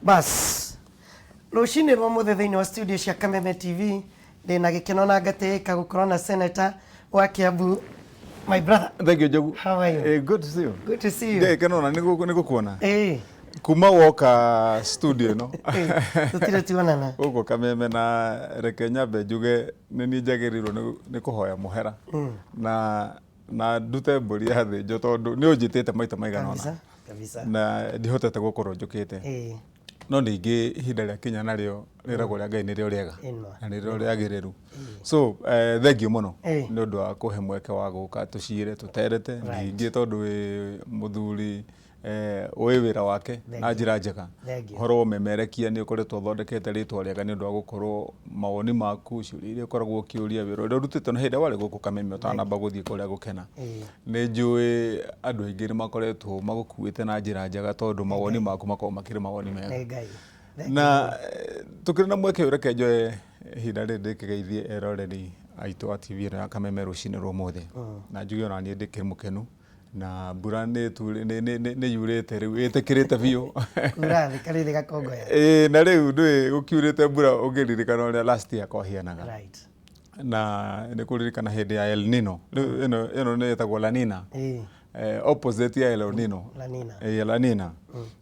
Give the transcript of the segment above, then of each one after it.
Bas. Rucini rwa muthethini wa studio cia Kameme TV ndina gikeno na ngateeka gukorwo na Seneta wa Kiambu. My brother. Thank you, Jogu. How are you? Good to see you. Good to see you. Gikeno na niko kuona. Kuma woka studio no. Tutire tuonana. Uko Kameme na reke nyambe njuge ni njagirirwo ni kuhoya muhera. Na ndute mburi ya thi tondu ni unjitite maita maigana ona. Kabisa. Na ndihotete gukorwo njukite. No ningi ihinda ria kinya nario riragwo ria Ngai nirio riega na nirio riagiriru. So thank you muno ni undu wa kuhe mweke wa guka tucire tuterete ningi tondu wi muthuri oi wira wake na njira njega horo memerekia ni ukoretwo thondekete ritwa riega ni undu wa gukorwo mawoni maku ciuria iria ukoragwo ukiuria wira uria urutite no hinda wari guku Kameme utanamba guthii kuria gukena ni njui andu aingi ni makoretwo magukuite na njira njega tondu mawoni maku makorwo makiri mawoni mega na tukiri na mweke ureke njoe hinda ri ndikigeithie eroreri aitu a TV ya Kameme rucini rwa muthi na njuge ona ni ndikiri mukenu na mbura ni yurite riu itikirite biu urathi karire gakongoya na riu ndui gukiurite mbura ungiririkana uria last year kwahianaga na ni kuririkana hindi ya El Nino ino ni etagwo La Nina opposite ya El Nino La Nina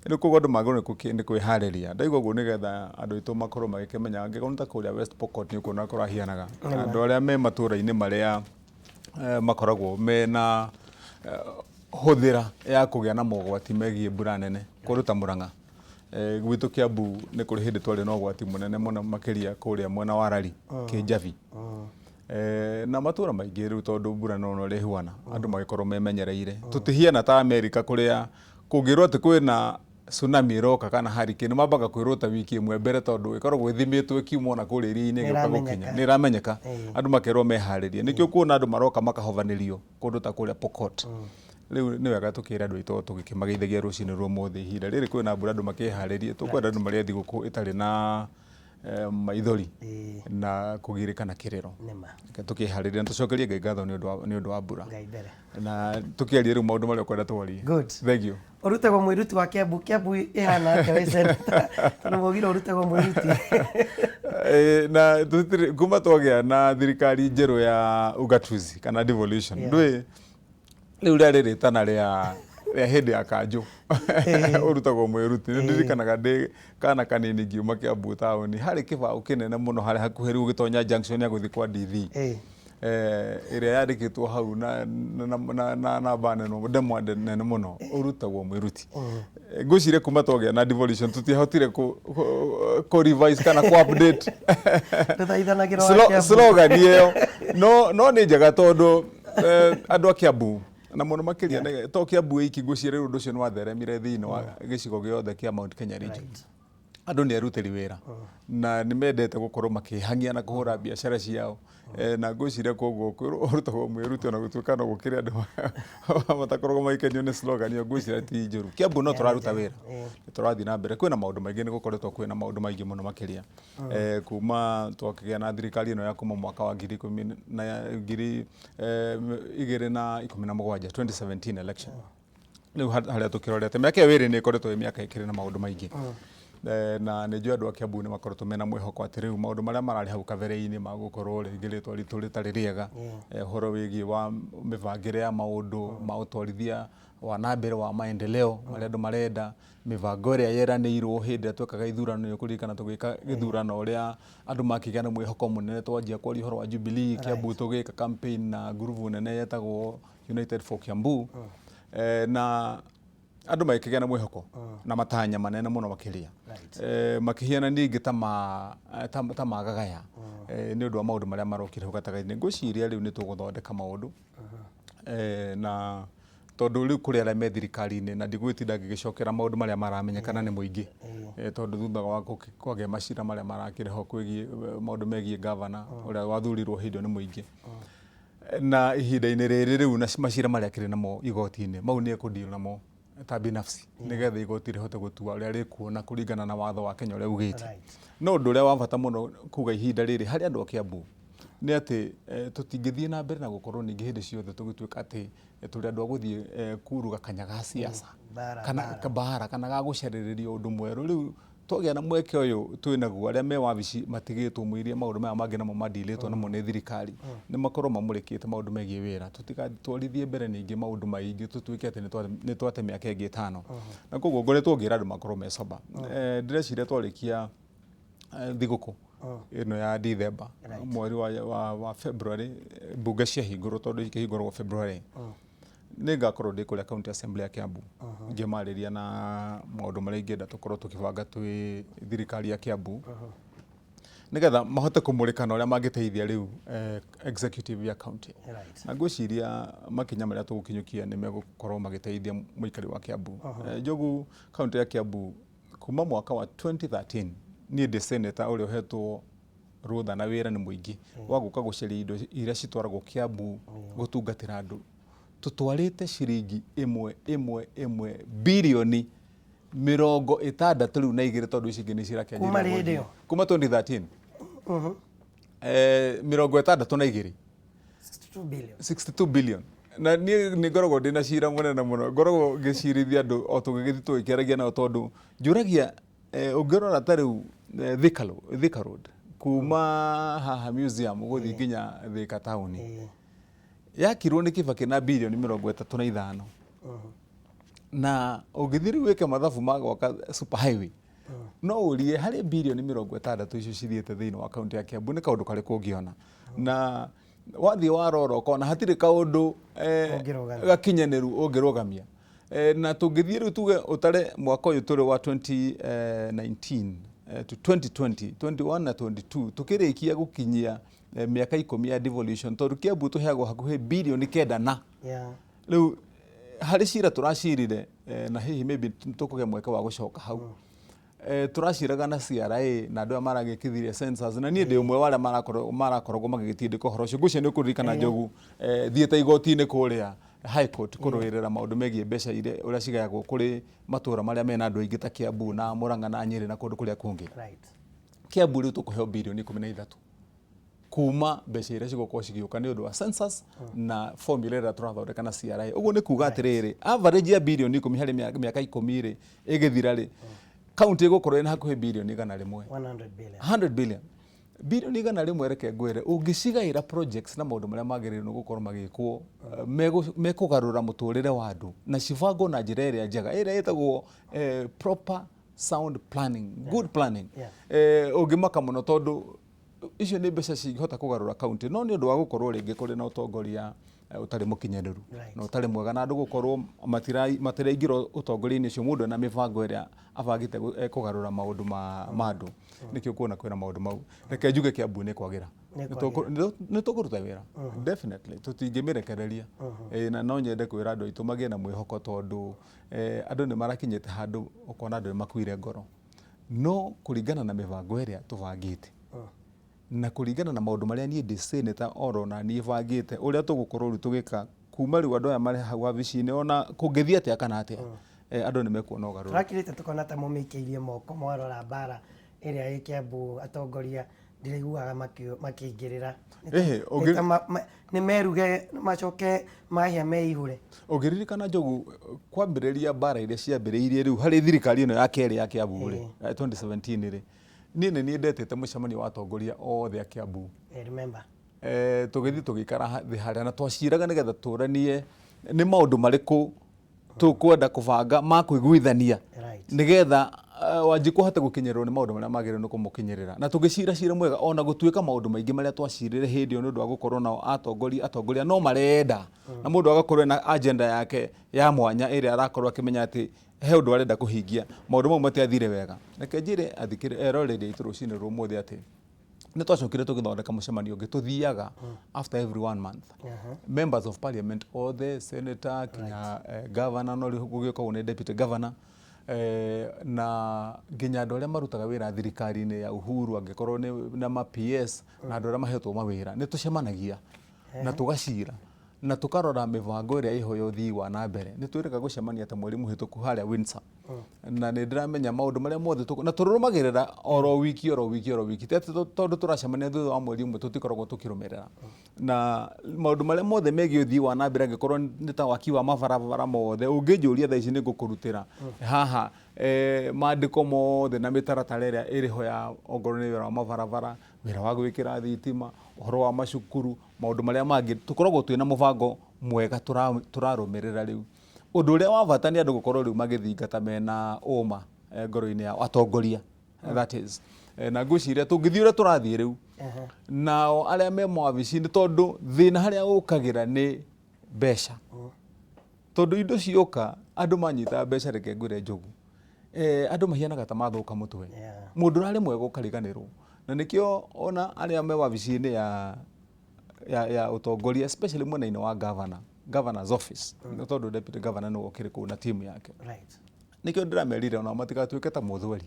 ni kugo andu magoro ni kwihariria ndaigwa guo nigetha andu itu makorwo magikemenya angikonta kuria West Pokot ni kuona kurahianaga andu aria me matura-ini maria makoragwo mena huthira ya kugia na mogwati megie mbura nene kuruta Murang'a gwitu Kiambu ni kuri hindi twari na ogwati munene muno makiria kuria mwena wa Rari Kijavi na matura maingi riu tondu mbura no ri huana andu magikorwo memenyereire tutihiana ta America kuria kungirwo ati kwina tsunami iroka kana hurricane mambaga kwirota wiki imwe mbere tondu ikoragwo ithimitwe kiumo na kuri iri-ini gioka gukinya ni ramenyeka andu makerwo meharirie nikio kuona andu maroka makahovanirio kundu ta kuria Pokot riu ni wega tukira andu itu tugikimageithagia rucini rwa muthi ihinda riri kwina mbura andu makiharirie tukwenda andu maria thiguku itari na maithori na kugirikana kiriro tukihariria tucokerie Ngai ngatho ni undu wa mbura na tukiaria riu maundu maria kwenda twarie. Thank you. Urutagwo mwiruti wa Kiambu ihana atia we Seneta tondu mugire urutagwo mwiruti na kuma twagia na thirikari njeru ya ugatuzi kana devolution ndui riu ria riritana ria hindi ya kanju urutagwo mwiruti ndirikanaga ndi kana kanini ngiuma Kiambu tauni hari kibao kinene muno hari hakuhi riu gitonya junction ya guthi kwa DV iria yandikitwo hau na baneno ndemwa nene muno urutagwo mwiruti ngwicire kuma twagia na devolution tutihotire ko revise kana ko update slogan iyo no ni njega tondu andu a Kiambu na muno makiria to Kiambu iki ngwicire riu nducio ni watheremire thiini wa gicigo giothe kia Mount Kenya region andu ni aruteri wira na ni mendete gukorwo makihangia na kuhura biashara ciao na ngwiciria koguo urutagwo mwiruti ona gutuika no gukiri andu matakoragwo maikenio ni slogan iyo ngwiciria ti njuru Kiambu no turaruta wira turathi na mbere kwina maundu maingi ni gukoretwo kwina maundu maingi muno makiria kuma twakigia na thirikari ino ya kuma mwaka wa 2017 election riu haria tukirorete miaka wiri ni ikoretwo miaka ikiri na maundu maingi na ni njui andu a Kiambu ni makoretwo mena mwihoko ati riu maundu maria marari hau kabere-ini magukorwo ringi ritwa ritu ritari riega horo wigie wa mibangire ya maundu mautwarithia wa nambere wa maendeleo maria andu marenda mibango iria yeranirwo hindi twekaga ithurano ni kuririkana tugika githurano uria andu makigia na mwihoko munene twanjia kwaria horo wa Jubilee Kiambu tugika campaign na nguruvu nene yetagwo United for Kiambu na andu makigia na mwihoko na matanya manene muno makiria makihiana ningi ta magagaya ni undu wa maundu maria marokire gatagaini ngwiciria riu ni tuguthondeka maundu na tondu riu kuri aria me thirikari-ini na ndigwitinda ngigicokera maundu maria maramenyekana ni muingi tondu thutha wa kwagia macira maria marakireho kwigie maundu megie governor uria wathurirwo hindo ni muingi na ihinda-ini riri riu na macira maria kiri namo igoti-ini mau ni ekundio namo ta binafsi nigetha igoti rihote gutua uria rikuona kuringana na watho wa Kenya uria ugite no undu uria wa bata muno kuga ihinda riri hari andu a Kiambu ni ati tutingithie na mbere na gukorwo ningi hindi ciothe tugituika ati turi andu a guthie kuruga kanyaga siasa kana kabara kana ga gucereririo undu mweru riu twagĩa na mweke ũyũ twĩnaguo arĩa me wabici matigĩtwo mũirie maũndũ maya mangĩ namo mandilĩtwo namo nĩ thirikari nĩ makorwo mamũrĩkĩte maũndũ megiĩ wĩra tũtigatwarithie mbere ningĩ maũndũ maingĩ tũtuĩke atĩ nĩ twate mĩaka ĩngĩ 5 na koguo ngoretwo ngĩra andũ makorwo me sober ndĩreciria twarĩkia thigũkũ ĩno ya December mweri wa February mbunge ciahingũrwo tondũ ikĩhingũrwo February nĩ ngakorwo ndĩ kũrĩa county assembly ya Kiambu ngĩmarĩria na maũndũ marĩa ingĩenda tũkorwo tũkĩbanga twĩ thirikari ya Kiambu nĩgetha mahote kũmũrĩkana ũrĩa mangĩteithia rĩu executive ya county na ngwĩciria makinya marĩa tũgũkinyũkia nĩ megũkorwo magĩteithia mũikari wa Kiambu njogu county ya Kiambu kuma mwaka wa 2013 niĩ ndĩ seneta ũrĩa ũhetwo rũtha na wĩra nĩ mũingĩ wa gũka gũcaria indo iria citwaragwo Kiambu gũtungatĩra andũ tutwarite ciringi imwe bilioni 60 rĩu na igĩrĩ tondũ ici ingĩ nĩ cirakĩanjĩrĩria kuma 2013 62 62 billion na nĩ ngoragwo ndĩ na cira mũnene mũno ngoragwo ngĩcirithia andũ o tũgĩgĩthiĩ tũgĩkĩaragia nao tondũ njũragia ũngĩrora ta rĩu Thika Road kuma haha museum gũthiĩ nginya Thika town yakirwo nĩ Kibaki na bilioni 35 na ũngĩthiĩ rĩu wĩke mathabu ma gwaka super highway no ũrie harĩ bilioni 60 icio cithiĩte thĩinĩ wa kaunti ya Kiambu nĩ kaũndũ karĩkũ ũngĩona na wathiĩ warora ũkona hatirĩ kaũndũ gakinyanĩru ũngĩrũgamia na tũngĩthiĩ rĩu tuge ũtare mwaka ũyũ tũrĩ wa 2019 to 2020 21 na 22 tukĩrĩkia gũkinyia mĩaka 10 ya devolution tondũ Kiambu tũheagwo hakuhĩ bilioni 9 na rĩu harĩ cira tũracirire na hihi maybe tũkũgĩa mweke wa gũcoka hau tũraciraga na CRA na andũ maragĩkithirie census na niĩ ndĩ ũmwe wa arĩa marakoragwo magĩgĩtindĩka ũhoro ũcio ngũcio nĩ ũkũririkana Njogu thiĩte igoti-inĩ kũrĩa High Court kũrũĩrĩra maũndũ megiĩ mbeca ũrĩa cigayagwo kũrĩ matũũra marĩa mena andũ aingĩ ta Kiambu na Murang'a na Nyeri na kũndũ kũrĩa kũngĩ Kiambu rĩu tũkũheo bilioni 13 kuma mbeca iria cigũkorwo cigĩũka nĩ ũndũ wa census na formula ĩrĩa tũrathondeka na CRA ũguo nĩ kuuga atĩrĩrĩ average ya bilioni 10 harĩ mĩaka 10 rĩ ĩgĩthira rĩ county ĩgũkorwo ĩna hakuhĩ bilioni 100 billion bilioni 100 reke ngwĩre ũngĩcigaĩra projects na maũndũ marĩa magĩrĩirwo gũkorwo magĩkwo mekũgarũra mũtũũrĩre wa andũ na cibangwo na njĩra ĩrĩa njega ĩrĩa ĩtagwo proper sound planning good planning ũngĩmaka mũno tondũ icio nĩ mbeca cingĩhota kũgarũra county no nĩ ũndũ wa gũkorwo rĩngĩ kũrĩ na ũtongoria ũtarĩ mũkinyanĩru na ũtarĩ mwega na andũ gũkorwo matiraingĩra ũtongoria-inĩ ũcio mũndũ na mĩbango ĩrĩa abangĩte kũgarũra maũndũ ma andũ nĩkĩo kuona kwĩna maũndũ mau reke njuge Kiambu nĩ kwagĩra nĩ tũkũruta wĩra definitely tũtingĩmĩrekereria na no nyende kwĩra andũ aitũ magĩe na mwĩhoko tondũ andũ nĩ marakinyĩte handũ ũkona andũ nĩ makuire ngoro no kũringana na mĩbango ĩrĩa tũbangĩte na kũringana na maũndũ marĩa niĩ ndĩ seneta oro na niĩ bangĩte ũrĩa tũgũkorwo rĩu tũgĩka kuma rĩu andũ aya marĩ hau wabici-inĩ ona kũngĩthiĩ atĩa kana atĩa andũ nĩ mekuona ũgarũrũku tũrakĩrĩte tũkona ta mũmĩikĩirie moko mwarora mbara ĩrĩa ĩ Kiambu atongoria ndĩraiguaga makĩingĩrĩra nĩ meruge macoke mahia meihũre ũngĩririkana Njogu kwambĩrĩria mbara iria ciambĩrĩirie rĩu harĩ thirikari ĩno ya kerĩ ya Kiambu rĩ 2017 rĩ niĩ nĩ ndetete mũcemanio wa atongoria othe a Kiambu tũgĩthiĩ tũgĩikara thĩ harĩa na twaciraga nĩgetha tũranie nĩ maũndũ marĩkũ tũkwenda kũbanga ma kũiguithania nĩgetha Wanjiku ahote gũkinyĩrĩrwo nĩ maũndũ marĩa magĩrĩirwo nĩ kũmũkinyĩrĩra na tũgĩcira mwega ona gũtuĩka maũndũ maingĩ marĩa twacirire hĩndĩ ĩyo nĩ ũndũ wa gũkorwo nao atongoria no marenda na mũndũ agakorwo na agenda yake ya mwanya ĩrĩa arakorwo akĩmenya atĩ he ũndũ arenda kũhingia maũndũ mau matiathire wega reke njĩre eroreri aitũ rũcinĩ rũmũthĩ atĩ nĩ twacokire tũgĩthondeka mũcemanio ũngĩ tũthiaga after every 1 month members of parliament othe senator kinya governor no gũgĩkorwo nĩ deputy governor na nginya andũ arĩa marutaga wĩra thirikari-inĩ ya Uhuru angĩkorwo na ma PS na andũ arĩa mahetwo mawĩra nĩ tũcemanagia na tũgacira na tũkarora mĩbango ĩrĩa ĩho ya ũthii wa na mbere nĩ twĩrĩga gũcemania ta mweri mũhĩtũku harĩa Windsor na nĩ ndĩramenya maũndũ marĩa mothe na tũrũmagĩrĩra oro wiki tondũ tũracemania thutha wa mweri ũmwe tũtikoragwo tũkĩrũmĩrĩra na maũndũ marĩa mothe megiĩ ũthii wa na mbere angĩkorwo nĩ ta waki wa mabarabara mothe ũngĩnjũria thaa ici nĩ ngũkũrutĩra haha mandĩko mothe na mĩtaratara ĩrĩa ĩrĩho ya ongorwo nĩ wĩra wa mabarabara, wĩra wa gwĩkĩra thitima, ũhoro wa macukuru, maũndũ marĩa mangĩ tũkoragwo twĩna mũbango mwega tũrarũmĩrĩra rĩu. Ũndũ ũrĩa wa bata nĩ andũ gũkorwo rĩu magĩthingata mena ũma ngoro-inĩ yao, atongoria that is. Na ngwĩciria tũngĩthiĩ ũrĩa tũrathiĩ rĩu nao arĩa me mawabici-inĩ, tondũ thĩna harĩa ũkagĩra nĩ mbeca. Tondũ indo cioka andũ manyita mbeca, reke ngwĩre njogu, andũ mahianaga ta mathũka mũtwe. Mũndũ ũrarĩ mwega ũkariganĩrwo, na nĩkĩo ona arĩa me wabici-inĩ ya ũtongoria especially mwena-inĩ wa governor's office, tondũ deputy governor nĩwe ũkĩrĩ kũu na timu yake. Nĩkĩo ndĩramerire ona matigatuĩke ta mũthweri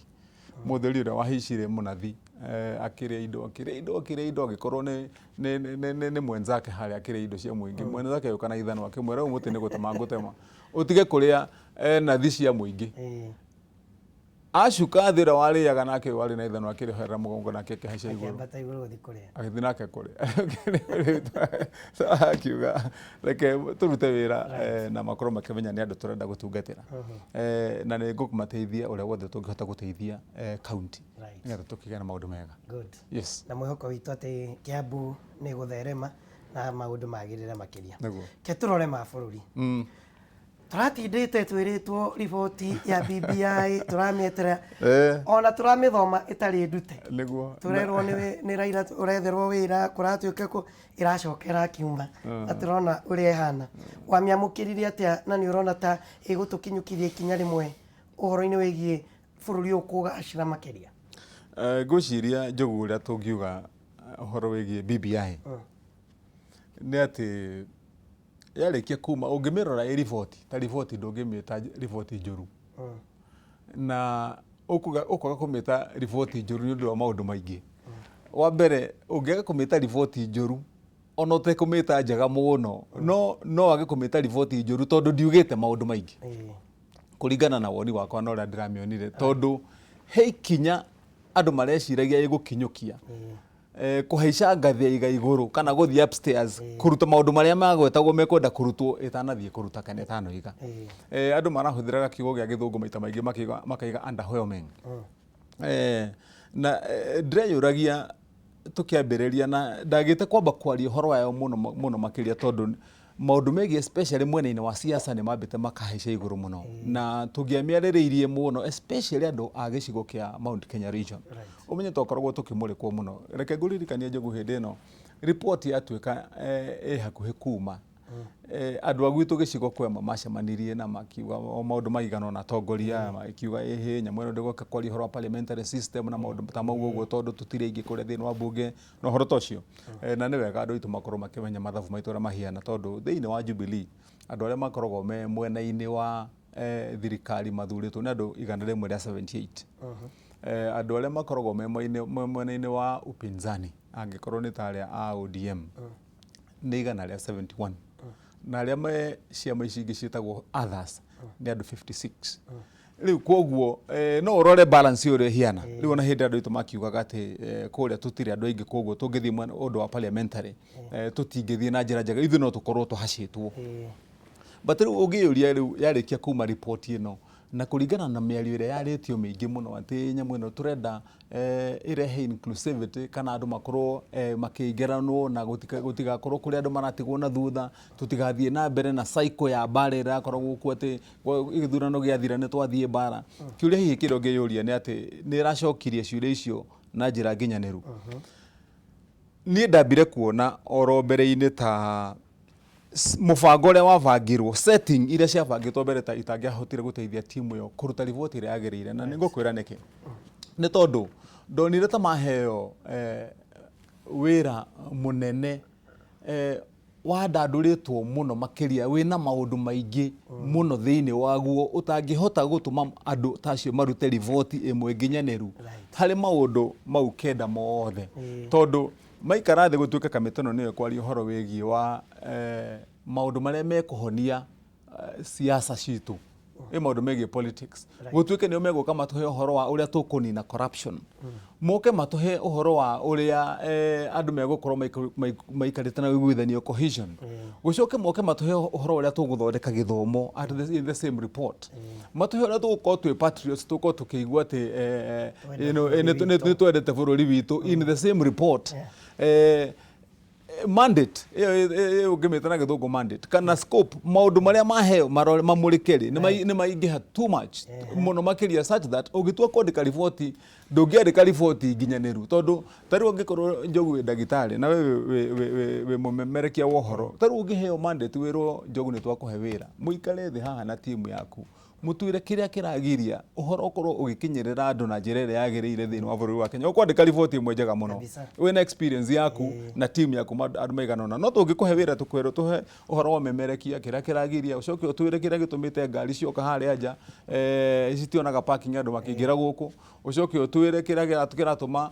ũrĩa wahicire mũnathi akĩrĩa indo agĩkorwo nĩ mwenzake harĩa akĩrĩa indo cia mũingĩ. Mwenzake yoka na ithano akĩmwĩra ũyũ mũtĩ nĩ gũtema ngũtema, ũtige kũrĩa nathi cia mũingĩ. Acuka thĩ ũrĩa warĩaga nake warĩ na ithano akĩrĩhera mũgongo nake akĩhaica igũrũ agĩthiĩ nake kũrĩa. Akiuga reke tũrute wĩra na makorwo makĩmenya nĩ andũ tũrenda gũtungatĩra, na nĩ ngũmateithia ũrĩa wothe tũngĩhota gũteithia kaunti nĩgetha tũkĩgĩa na maũndũ mega. Na mwĩhoko witũ atĩ Kiambu nĩ gũtherema na maũndũ magĩrĩra makĩria. Ke tũrore mabũrũri. Tũratindĩte twĩrĩtwo riboti ya BBI tũramĩeterera, ona tũramĩthoma ĩtarĩ ndute. Tũrerwo nĩ Raila ũretherwo wĩra, kũratuĩka ĩracokera kiuma, na tũrona ũrĩa ĩhana. Wamĩamũkĩrire atĩa na nĩ ũrona ta ĩgũtũkinyũkithia ikinya rĩmwe ũhoro-inĩ wĩgiĩ bũrũri ũyũ kũgacĩra makĩria? Ngwĩciria njogu ũrĩa tũngiuga ũhoro wĩgiĩ BBI nĩ atĩ yarĩkia kuma ũngĩmĩrora riboti ta riboti ndũngĩmĩta riboti njũru, na ũkwaga kũmĩta riboti njũru nĩ ũndũ wa maũndũ maingĩ. Wa mbere ũngĩaga kũmĩta riboti njũru ona ũtekũmĩta njega mũno, no wage kũmĩta riboti njũru tondũ ndiugĩte maũndũ maingĩ kũringana na woni wakwa na ũrĩa ndĩramĩonire, tondũ he ikinya andũ mareciragia ĩgũkinyũkia kũhaica ngathĩ ya iga igũrũ kana gũthiĩ upstairs kũruta maũndũ marĩa magwetagwo mekwenda kũrutwo ĩtanathiĩ kũruta kana ĩtanoiga. Andũ marahũthĩraga kiugo gĩa gĩthũngũ maita maingĩ makaiga underwhelming. Na ndĩreyũragia tũkĩambĩrĩria na ndagĩte kwamba kwaria ũhoro wayo mũno makĩria, tondũ maũndũ megiĩ especially mwena-inĩ wa siasa nĩ mambĩte makahaica igũrũ mũno, na tũngĩamĩarĩrĩirie mũno especially andũ a gĩcigo kĩa Mount Kenya region. Ũmenye twakoragwo tũkĩmũrĩkwo mũno. Reke ngũririkanie njogu hĩndĩ ĩno riboti yatuĩka hakuhĩ kuma, andũ a gwitũ gĩcigo kwema macemanirie na makiuga maũndũ maigana ona atongoria makiuga nyamũ ĩno ndĩgoka kwaria ũhoro wa parliamentary system na maũndũ ta mau ũguo, tondũ tũtirĩ aingĩ kũrĩa thĩinĩ wa mbunge na ũhoro ta ũcio. Na nĩ wega andũ aitũ makorwo makĩmenya mathabu maitũ ũrĩa mahiana, tondũ thĩinĩ wa Jubilee andũ arĩa makoragwo me mwena-inĩ wa thirikari mathurĩtwo nĩ andũ 178. Andũ arĩa makoragwo me mwena-inĩ wa upinzani angĩkorwo nĩ ta arĩa a ODM nĩ 171, na arĩa me ciama ici ingĩ ciĩtagwo others nĩ andũ 56. Rĩu koguo no ũrore balance ũrĩa ĩhiana. Rĩu ona hĩndĩ andũ aitũ makiugaga atĩ kũrĩa tũtirĩ andũ aingĩ, koguo tũngĩthiĩ ũndũ wa parliamentary tũtingĩthiĩ na njĩra njega, ithuĩ no tũkorwo tũhacĩtwo. But rĩu ũngĩyũria rĩu yarĩkia kuma riboti ĩno na kũringana na mĩario ĩrĩa yarĩtio mĩingĩ mũno atĩ nyamũ ĩno tũrenda ĩrehe inclusivity kana andũ makorwo makĩingĩranwo na gũtigakorwo kũrĩ andũ maratigwo na thutha, tũtigathiĩ na mbere na cycle ya mbara ĩrĩa yakoragwo kuo atĩ gĩthurano gĩathira nĩ twathiĩ mbara. Kĩũria hihi kĩrĩa ũngĩyũria nĩ atĩ nĩ ĩracokirie ciũria icio na njĩra nginyanĩru. Niĩ ndambire kuona oro mbere-inĩ ta mũbango ũrĩa wabangirwo, setting iria ciabangĩtwo mbere ta itangĩahotire gũteithia timu ĩyo kũruta riboti ĩrĩa yagĩrĩire. Na nĩngũkwĩra nĩkĩ, nĩ tondũ ndonire ta maheo wĩra mũnene wandandũrĩtwo mũno makĩria wĩna maũndũ maingĩ mũno thĩinĩ waguo ũtangĩhota gũtũma andũ ta acio marute riboti ĩmwe nginyanĩru harĩ maũndũ mau kenda mothe, tondũ maikara thĩ gũtuĩka kamĩtĩ ĩno nĩyo kwaria ũhoro wĩgiĩ wa maũndũ marĩa mekũhonia siasa citũ maundu megie politics gutuike ni megũka matuhe uhoro wa uria tukunina corruption moke matuhe uhoro wa uria andu megũkorwo maikarite na wiguithanio cohesion gucoke moke matuhe uhoro uria tuguthondeka githomo at the same report matuhe uria tugukorwo twi patriots tugukorwo tukigua ati ni twendete bururi witu in the same report mandate ungimetana githungu mandate kana scope maundu maria maheo mamurikeri ni maingiha too much muno makiria such that ugitua kwandika riboti ndungiandika riboti nginyaniru tondu tari ungikorwo Njogu wi ndagitari na we mumemerekia wohoro tari ungiheo mandate wirwo Njogu ni twakuhe wira muikare thi haha na timu yaku mutuire kiria kiragiria uhoro ukorwo ugikinyirira andu na njira iria yagiriire thini wa bururi wa Kenya ukwandika riboti imwe njega muno wina experience yaku na team yaku andu maiganona no tungikuhe wira tukwero tuhe uhoro wa memerekia kiria kiragiria ucoke utuire kiria gitumite ngari cioka haria nja citionaga parking andu makingira guku ucoke utuire kiria kiratuma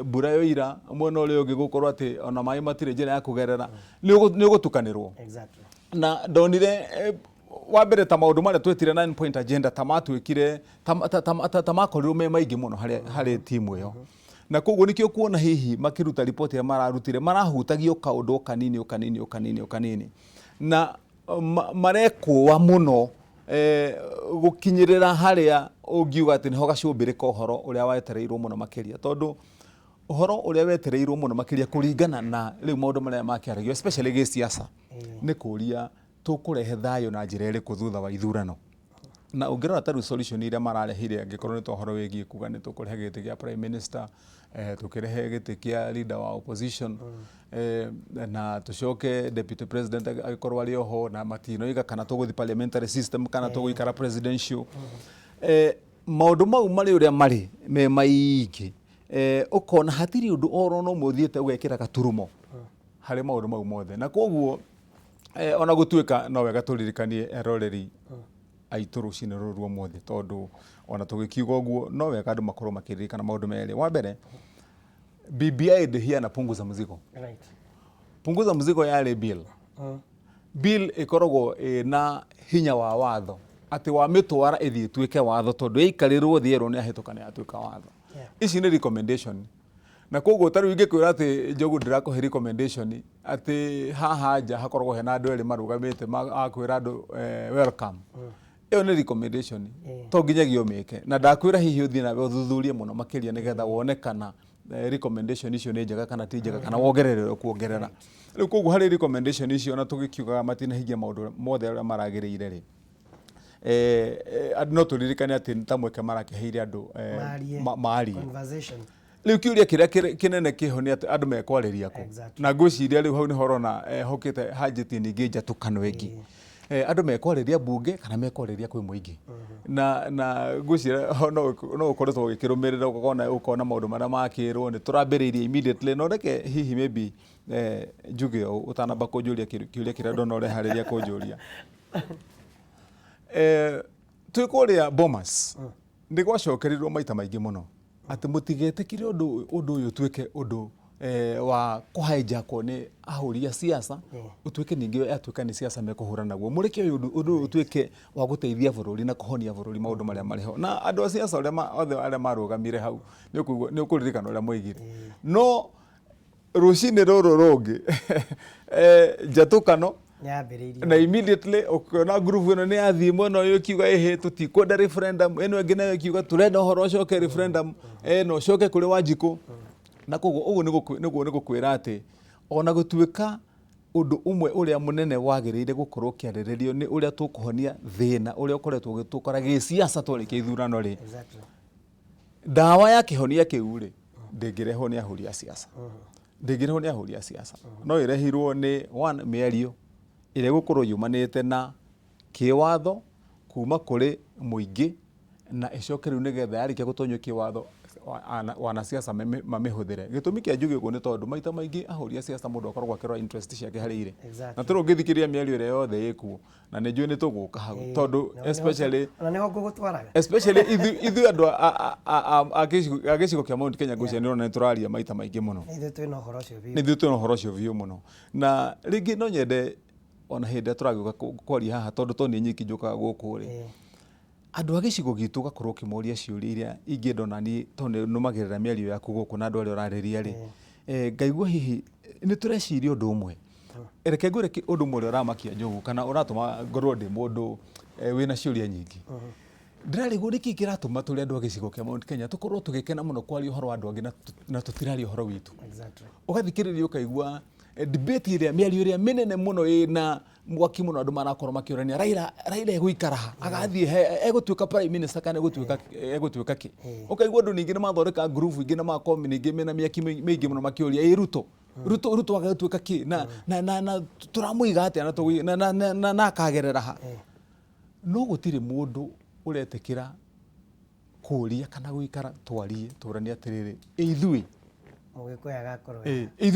mbura yo ira mwena uria ungi gukorwo ati ona mai matire njira ya kugerera ni ugutukanirwo na ndonire wa mbere ta maundu maria twetire 9 point agenda tamatwikire tamakorirwo me maingi muno hari timu iyo na koguo nikio kuona hihi makiruta report ya mararutire marahutagio kaundu kanini na marekwa muno gukinyirira haria ungiuga ati niho gacumbirika uhoro uria wetereirwo muno makiria tondu uhoro uria wetereirwo muno makiria kuringana na riu maundu maria makiaragio especially gi siasa ni kuria tukurehe thayo na njira iri kuthutha wa ithurano na ungirora taru solution iria mararehire angikorwo ni tohoro wigie kuga ni tukurehe giti kia prime minister tukirehe giti kia leader wa opposition na tucoke deputy president agikorwo ari oho na matino iga kana tuguthi parliamentary system kana tuguikara presidential maundu mau mari uria mari me maingi ukona hatiri undu oro no muthiete ugekira gaturumo hari maundu mau mothe na koguo ona gutuika no wega turirikanie eroreri aitu rucine ruru mothe tondu ona tugikiuga uguo no wega andu makorwo makiririkana maundu meri wa mbere BBI ndihiana punguza mzigo punguza mzigo yale bill ikoragwo na hinya wa watho ati wa mitwara ithi tuike watho tondu ikarirwo thiero ni ahitukane atuika watho ici ni recommendation na koguo taru ingikwira ati Njogu ndirakuhe recommendation ati haha nja hakoragwo hena andu eri marugamite akwira andu welcome iyo ni recommendation to nginyagio meke na ndakwira hihi uthii na uthuthurie muno makiria nigetha wonekana recommendation icio ni njega kana ti njega kana wongerere kuongerera riu koguo hari recommendation icio na tugikiuga matinahingia maundu mothe aria maragiriire ri no turirikane ati tamweke marakiheire andu mari conversation riu kiuria kiria kinene kiho ni ati andu mekwariria ku na ngwiciria riu hau ni horona hokite hajeti ningi njatukano ingi andu mekwariria bunge kana mekwariria kwi muingi na ngwiciria no ukoretwo ugikirumirira ukona maundu maria makirwo ni turambiriirie immediately no reke hihi maybe njuge utanamba kunjuria kiuria kiria ndona urehariria kunjuria twikuria Bomas ndigwacokerirwo maita maingi muno ati mutigetekire undu uyu twike undu wa kuhijackwo ni ahuri a siasa utwike ningi atwika ni siasa mekuhura naguo mureke undu utwike wa guteithia bururi na kuhonia bururi maundu maria mariho na andu a siasa othe aria marugamire hau ni ukuririkana uria moigire no rucine ruru rungi njatukano na immediately ukona group ino ni athii mwena uyu kiuga ehe tutikwenda referendum eno ingi nayo kiuga turenda uhoro ucoke referendum no ucoke kuri Wanjiku na koguo uguo niguo gukwira ati ona gutuika undu umwe uria munene wagiriire gukorwo kiariririo ni uria tukuhonia thina uria ukoretwo ugitukora gi siasa twarikia ithurano ri dawa ya kihonia kiu ri ndingirehwo ni ahuri a siasa ndingirehwo ni ahuri a siasa no irehirwo ni one mĩario ire gukorwo yumanite na kiwatho kuma kuri muingi na icoke riu nigetha yarikia gutonywo kiwatho wana siasa mamihuthire gitumi kia njuge uguo ni tondu maita maingi ahuri a siasa mundu akoragwo akirora interest ciake hari ire na turu ngithikiria mĩario ire yothe ikuo na ni njui ni tuguka hau tondu especially ithu andu a gicigo kia Mount Kenya gucia ni rona turaria maita maingi muno ithu twina uhoro ucio biu muno na ringi no nyende ona hĩndĩ tũragĩũka kwaria haha tondũ to nĩ nyiki njokaga gũkũ rĩ andũ a gĩcigo gitũ gakorwo kĩmoria ciũria iria ingĩenda onani tondũ nũmagĩrĩra mĩario yaku gũkũ na andũ arĩa ũrarĩria rĩ ngaigua hihi nĩ tũreciria ũndũ ũmwe reke ngwĩre ũndũ ũmwe ũrĩa ũramakia Njogu kana ũratũma ngorwo ndĩ mũndũ wĩna ciũria nyingĩ ndĩrarigwo nĩkĩ kĩratũma tũrĩ andũ a gĩcigo kĩa Mount Kenya tũkorwo tũgĩkena mũno kwaria ũhoro wa andũ angĩ na tũtiraria ũhoro witũ ũgathikĩrĩria ũkaigua debate ĩrĩa mĩario ĩrĩa mĩnene mũno ĩna mwaki mũno andũ marakorwo makĩũrania Raila egũikara ha agathiĩ egũtuĩka prime minister kana egũtuĩka kĩ ũkaigua andũ ningĩ nĩ mathondeka group ingĩ na makomi ningĩ mena mĩaki mĩingĩ mũno makĩũria Ruto agatuĩka kĩ na tũramũiga atĩa na akagerera ha no gũtirĩ mũndũ ũretĩkĩra kũria kana gũikara twarie tũrania atĩrĩrĩ ithuĩ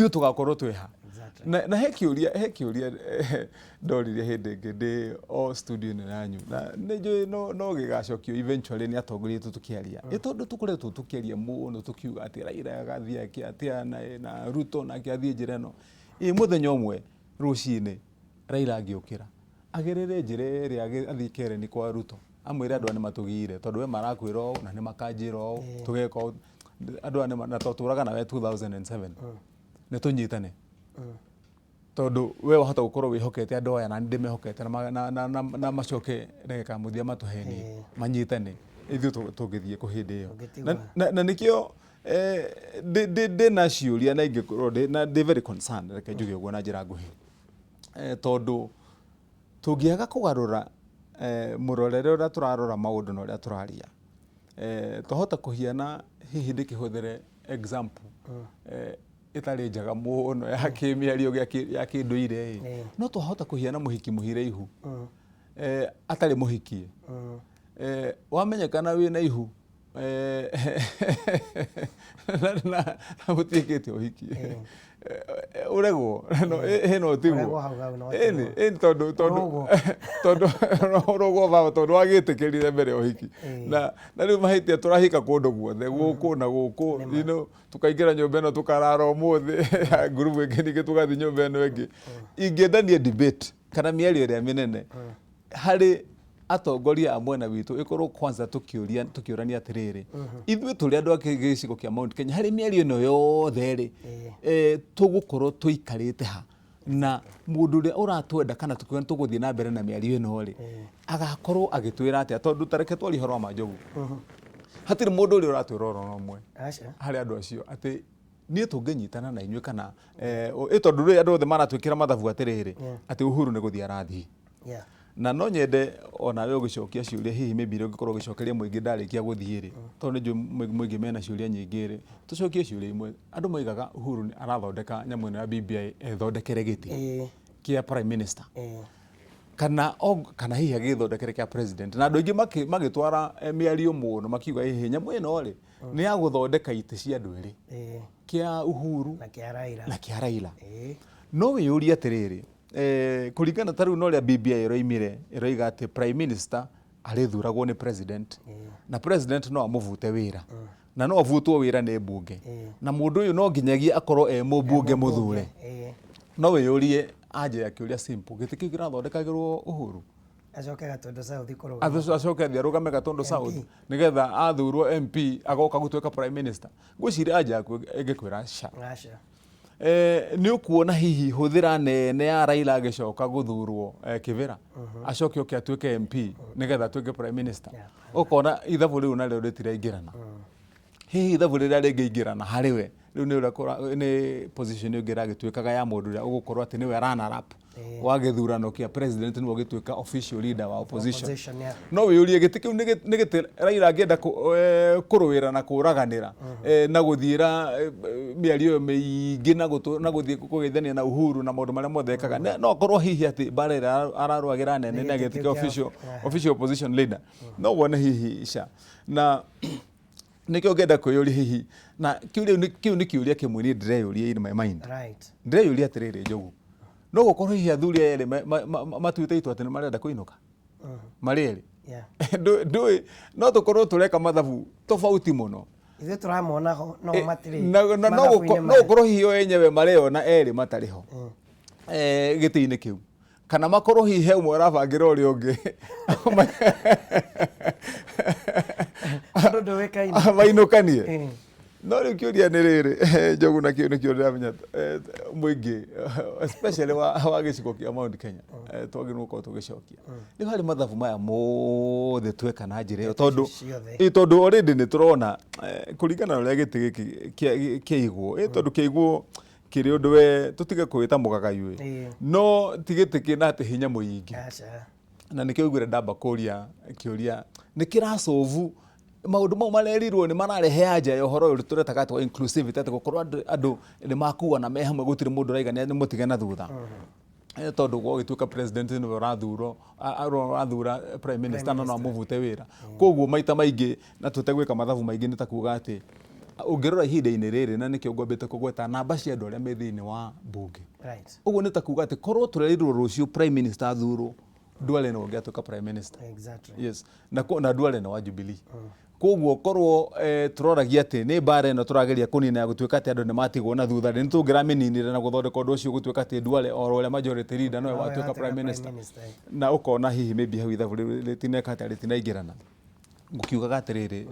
tũgakorwo twĩha na he kĩũria ndoririe hĩndĩ ĩngĩ ndĩ o studio-inĩ yanyu na nĩnjũĩ no gĩgacokio eventually nĩ atongoria aitũ tũkĩaria tondũ tũkoretwo tũkĩaria mũno tũkiuga atĩ Raila agathiĩ atĩa na Ruto nake athiĩ njĩra ĩno mũthenya ũmwe rũcinĩ Raila angĩũkĩra agerere njĩra ĩrĩa athiĩ kereni kwa Ruto amwĩre andũ nĩ matũgire tondũ we marakwĩra ũũ na nĩ makanjĩra ũũ tũgeka andũ na tũtũraga nawe 2007 nĩ tũnyitane tondũ we wahota gũkorwo wĩhokete andũ aya na ndĩmehokete na macoke ndagĩka mũthia matũhenie manyitane ithuĩ tũngĩthiĩ kũ hĩndĩ ĩyo na nĩkĩo ndĩna ciũria na ingĩkorwo ndĩ very concerned reke njuge ũguo na njĩra nguhĩ tondũ tũngĩaga kũgarũra mũrorere ũrĩa tũrarora maũndũ na ũrĩa tũraria twahota kũhiana hihi ndĩkĩhũthĩre example ĩtarĩ njega mũno ya kĩmĩario ya kĩndũire no twahota kũhiana mũhiki mũhire ihu atarĩ mũhikie wamenyekana wĩna ihu na gũtiĩkĩte ũhikie uregwo heno tiguo tondũ baba tondũ wagĩtĩkĩrire mbere ũhiki na rĩu mahĩtia tũrahika kũndũ guothe gũkũ na gũkũ tukaingĩra nyũmba ĩno tukarara ũmũthĩ group ĩngĩ ningĩ tugathiĩ nyũmba ĩno ĩngĩ ingĩendania debate kana mĩario ĩrĩa mĩnene harĩ atongoria a mwena witũ ĩkorwo kwanza tũkĩũrania atĩrĩrĩ ithuĩ tũrĩ andũ a gĩcigo kĩa Mount Kenya harĩ mĩario ĩno yothe rĩ tũgũkorwo tũikarĩte ha na mũndũ ũrĩa ũratwenda kana tũkiuga tũgũthiĩ na mbere na mĩario ĩno rĩ agakorwo agĩtwĩra atĩa tondũ tareke twaria ũhoro wa Manjogu hatirĩ mũndũ ũrĩa ũratwĩra ũhoro ũmwe harĩ andũ acio atĩ niĩ tũngĩnyitana na inyuĩ kana tondũ rĩu andũ othe maratwĩkĩra mathabu atĩrĩrĩ atĩ Uhuru nĩ gũthiĩ arathiĩ na no nyende ona we ũgĩcokia ciũria hihi maybe ũngĩkorwo ũgĩcokeria mũingĩ ndarĩkia gũthiĩ rĩ tondũ nĩnjũĩ mũingĩ mena ciũria nyingĩ rĩ tũcokie ciũria imwe andũ moigaga Uhuru arathondeka nyamũ ĩno ya BBI ethondekere gĩtĩ kĩa prime minister kana hihi agĩthondekere kĩa president na andũ aingĩ magĩtwara mĩario mũno makiuga hihi nyamũ ĩno rĩ nĩ ya gũthondeka itĩ cia andũ erĩ kĩa Uhuru na kĩa Raila no wĩyũrie atĩrĩrĩ kũringana ta rĩu no rĩa BBI ĩroimire ĩroiga atĩ prime minister arĩthuragwo nĩ president na president no amũvute wĩra na no avutwo wĩra nĩ mbunge na mũndũ ũyũ no nginyagia akorwo mũmbunge mũthure no wĩyũrie anja ya kĩũria simple gĩtĩ kĩu kĩrathondekagĩrwo Uhuru acoke Gatondo South acoke athiĩ arũgame Gatondo South nĩgetha athurwo MP agoka gũtuĩka prime minister ngwĩciria anja ĩngĩkwĩra aca nĩ ũkuona hihi hũthĩra nene ya Raila agĩcoka gũthurwo Kĩvĩra acoke oke atuĩke MP nĩgetha atuĩke prime minister ũkona ithabu rĩu narĩo rĩtiraingĩrana hihi ithabu rĩrĩa rĩngĩingĩrana harĩ we rĩu nĩ position ĩngĩ ĩragĩtuĩkaga ya mũndũ ũrĩa ũgũkorwo atĩ nĩwe runner up wa gĩthurano kĩa president nĩwe ũgĩtuĩka official leader wa opposition no wĩyũrie gĩtĩ kĩu nĩ gĩtĩ Raila angĩenda kũrũĩra na kũraganĩra na gũthiĩra mĩario mĩingĩ na gũthiĩ kũgeithania na Uhuru na maũndũ marĩa mothe ekaga no akorwo hihi atĩ mbara ĩrĩa ararũagĩra nene na gĩtĩ official opposition leader no wone hihi ica na nĩkĩo ngenda kwĩyũria hihi na kĩu nĩ kĩũria kĩmwe niĩ ndĩreyũria in my mind ndĩreyũria atĩrĩrĩ Njogu no gũkorwo hihi athuri aya erĩ matuĩte itua atĩ nĩ marenda kũinũka marĩ erĩ ndũĩ no tũkorwo tũreka mathabu tofauti mũno ithuĩ tũramona ho no matirĩ no gũkorwo hihi o enyewe mareyona erĩ matarĩ ho gĩtĩ-inĩ kĩu kana makorwo hihe umwe arabangira uri ungi Ando wekaine mainukanie no riu kiuria ni riri Njogu na kiu ni kiu ndiramenya muingi especially wa gicigo kia Mount Kenya twagirwo ko tugicokia ni hari mathabu maya mothe tweka na njira iyo tondu already ni turona kuringana na uria giti giki kiigwo tondu kiigwo kiri undu we tutige kwita mugagayu no tigitiki na ati hinya muingi na nikio igwire ndamba kuria kiuria ni kirasovu maundu mau marerirwo ni mararehe anja ya uhoro uri turetaga ati inclusivity ati gukorwo andu ni makuwa na me hamwe gutire mundu raigania ni mutige na thutha tondu gwo gituika president ni arathura prime minister no amuvute wira koguo maita maingi na tutegwika mathabu maingi ni ta kuga ati ungirora ihinda-ini riri na nikio ngwambite kugweta namba cia andu aria me thiini wa bunge uguo ni ta kuga ati korwo turerirwo rucio prime minister athurwo Duale no ngiatuka prime minister yes na Duale no wa Jubilee koguo korwo turoragia ati ni bare no turageria kunina ya gutuika ati andu ni matigwo na thutha ni tungirameninire na guthondeka undu ucio gutuika ati Duale oro uria majority leader no watuika prime minister na ukona hihi maybe hau ithabu ritineka ati ritinaingirana ngukiugaga atiriri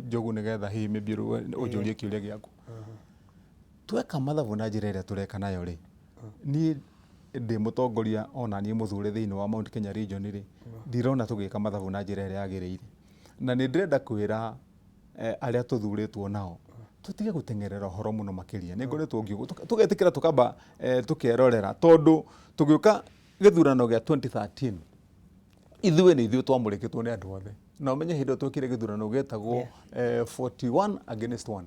Njogu nigetha hihi maybe ujurie kiuria giaku tweka mathabu na njira iria tureka nayo ri ni ndi mutongoria ona ni muthure thiini wa Mount Kenya region ri ndirona tugika mathabu na njira iria yagiriire na ni ndirenda kwira aria tuthuritwo nao tutige gutengerera horo muno makiria ni ngoretwo ngiugo tugetikira tukamba tukerorera tondu tugiuka githurano gia 2013 ithuĩ nĩ ithuĩ twamũrĩkĩtwo nĩ andũ othe na ũmenye hĩndĩ ĩyo twĩkire gĩthurano gĩtagwo 41 against 1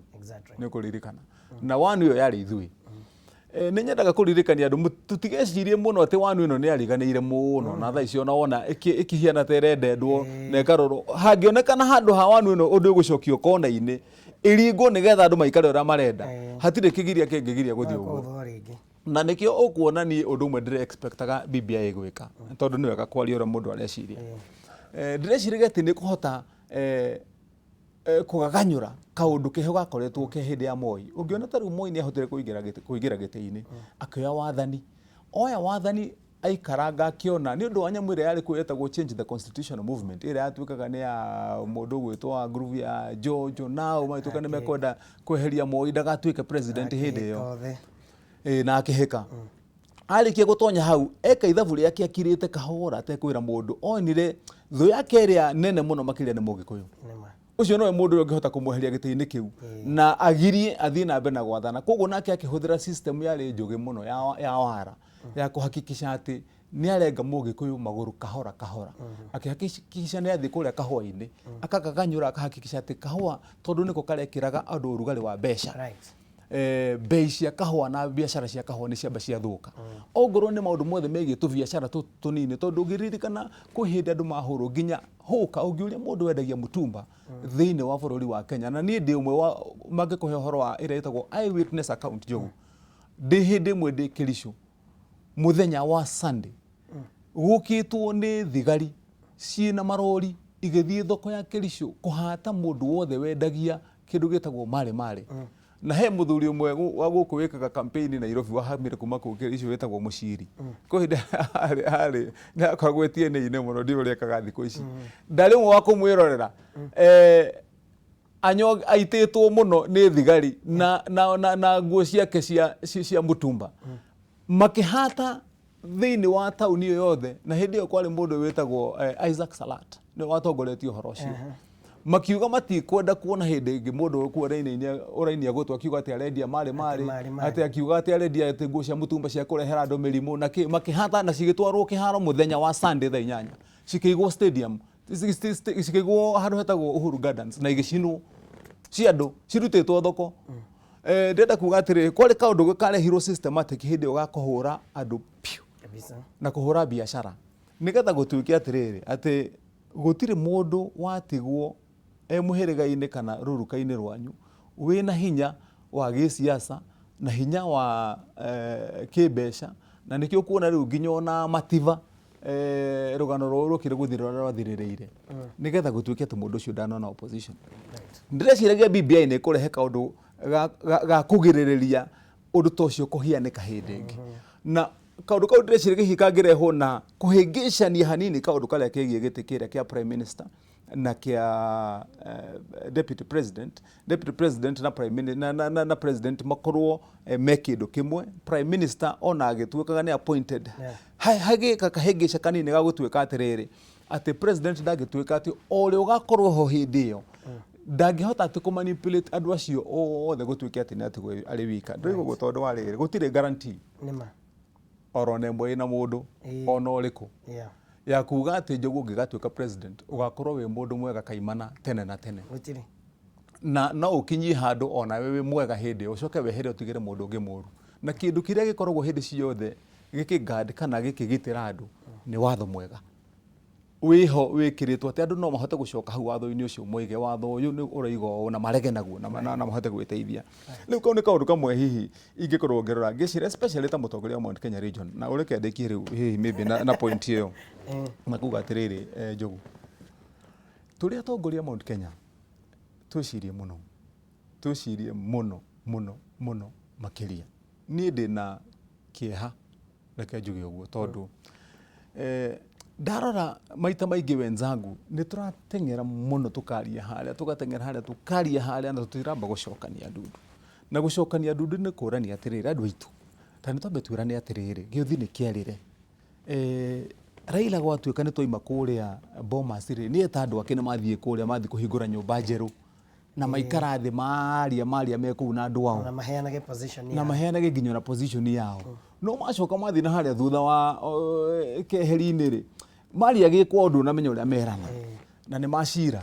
nĩ kũririkana na 1 ĩyo yarĩ ithuĩ nĩ nyendaga kũririkania andũ tutigecirie mũno atĩ 1 ĩno nĩ yariganĩire mũno na thaa icio wona ĩkĩhiana ta ĩrendendwo na ĩkarorwo hangĩonekana handũ ha 1 ĩno ũndũ ũgũcokio kona-inĩ ĩringwo nĩgetha andũ maikare ũrĩa marenda hatirĩ kĩgiria kĩngĩgiria gũthiĩ ũguo na nikio ukuona ni undu mwe ndire expectaga BBI gwika tondu ni wega kwaria ura mundu areciria ndireciria ati ni kuhota kugaganyura kaundu keho gakoretwo ke hindi ya Moi ungiona ta riu Moi ni ahotire kuigira giti-ini akioya wathani oya wathani aikaranga akiona ni undu wa nyamu ira yari kwetagwo change the constitutional movement ira yatuikaga ni ya mundu gwitwa groove ya Jojo nao maituka ni mekwenda kweheria Moi ndagatuike president hindi iyo na akihika arikia gutonya hau eka ithabu riake akirite kahora atekwira mundu onire thu yake ria nene muno makiria ni Mugikuyu ucio nowe mundu ungihota kumweheria giti-ini kiu na agirie athie na mbere na gwathana koguo nake akihuthira system yari njugi muno ya wara ya kuhakikisha ati ni arenga Mugikuyu maguru kahora kahora akihakikisha ni athie kuria kahua-ini akagaganyura akahakikisha ati kahua tondu niko karekiraga andu urugari wa besha bei cia kahua na biashara cia kahua ni ciamba cia thuka ongorwo ni maundu mothe megie tu biashara tunini tondu ngiririkana kuhinde andu mahuru nginya huka ungiuria mundu wendagia mutumba thiini wa bururi wa Kenya na ni ndi umwe wa mangikuhe horo wa ira itagwo eyewitness account Njogu ndi hindi imwe ndi Kirisho muthenya wa Sunday gukitwo ni thigari ciina marori igithie thoko ya Kirisho kuhata mundu wothe wendagia kindu gitagwo mare na he muthuri umwe wa guku wikaga campaign Nairobi wahamire kuma ku Kirisho wetagwo Muciri ko hindi hari na kwagwetie ni ine muno ndi urekaga thiko ici ndari umwe wa kumwirorera anyo aititwo muno ni thigari na nguo ciake cia mutumba makihata thiini wa tauni iyo yothe na hindi iyo kwari mundu wetagwo Isaac Salat ni watongoretie horo ucio makiuga matikwenda kuona hindi ingi mundu urainia gutwa kiuga ati arendia mari ati akiuga ati arendia ati nguo cia mutumba cia kurehera andu mirimu na makihata na cigitwarwo kiharo muthenya wa Sunday thaa 8 cikeigwo stadium cikeigwo handu hetagwo Uhuru Gardens na igicinwo ci andu cirutitwo thoko ndenda kuga atiri kwari kaundu gakarehirwo systematic hindi ugakuhura andu na kuhura biashara nigetha gutuike atiriri ati gutire mundu watigwo muhiriga-ini kana ruruka-ini rwanyu wina hinya wa gisiasa na hinya wa kibesha na nikio kuona riu nginya ona mativa rugano ruru kire guthira rwathirireire nigetha gutuike ati mundu ucio ndanona opposition ndireciria BBI ni kurehe kaundu ga kugirireria undu tocio kuhianika hindi ingi na kaundu kau ndĩreciria gĩhingangĩrehwo na kũhĩngĩcania hanini kaundu karĩa kegiĩ gĩtĩ kĩrĩa kĩa prime minister na kĩa deputy president na prime minister na president makorwo me kĩndũ kĩmwe. Prime minister ona agĩtuĩkaga nĩ appointed hagĩka kahĩngĩca kanini ga gũtuĩka atĩrĩrĩ atĩ president ndangĩtuĩka atĩ o ũrĩa ũgakorwo ho hĩndĩ ĩyo ndangĩhota atĩ kũmanipulate andũ acio othe gũtuĩke atĩ nĩ atigwo arĩ wika. Ndĩrauga tondũ wa rĩrĩ gũtirĩ guarantee oro na ĩmwe ĩna mũndũ ona ũrĩkũ ya kuga atĩ Njogu ũngĩgatuĩka president ũgakorwo wĩ mũndũ mwega kaimana tene na tene na no ũkinyie handũ ona we wĩ mwega hĩndĩ ũcoke wehere ũtigĩre mũndũ ũngĩ mũru. Na kĩndũ kĩrĩa gĩkoragwo hĩndĩ ciothe gĩkĩguard kana gĩkĩgitĩra andũ nĩ watho mwega wĩho wĩkĩrĩtwo atĩ andũ no mahote gũcoka hau watho-inĩ ũcio moige watho ũyũ nĩ ũraiga ũũ na marege naguo na mahote gwĩteithia. Rĩu kau nĩ kaũndũ kamwe hihi ingĩkorwo ngĩrora ngĩciria especially ta mũtongoria wa Mount Kenya region na ũreke ndĩkie rĩu hihi maybe na point ĩyo na kuga atĩrĩrĩ Njogu tũrĩ atongoria Mount Kenya twĩcirie mũno makĩria. Niĩ ndĩna kĩeha reke njuge ũguo tondũ ndarora maita maingĩ wenzangu nĩ tũrateng'era mũno tũkaria harĩa na tũtiramba gũcokania ndundu. Na gũcokania ndundu nĩ kũrania atĩrĩrĩ andũ aitũ ta nĩ twambe twĩrane atĩrĩrĩ gĩũthi nĩ kĩarĩre. Raila gwatuĩka nĩ twaima kũrĩa Bomas rĩ nĩ eta andũ ake nĩ mathiĩ kũrĩa mathiĩ kũhingũra nyũmba njerũ na maikara thĩ maria me kũu na andũ ao na maheanage nginya na position yao. No macoka mathiĩ na harĩa thutha wa keheri-inĩ rĩ maria gĩkwo ũndũ ũnamenya ũrĩa merana na nĩ macira.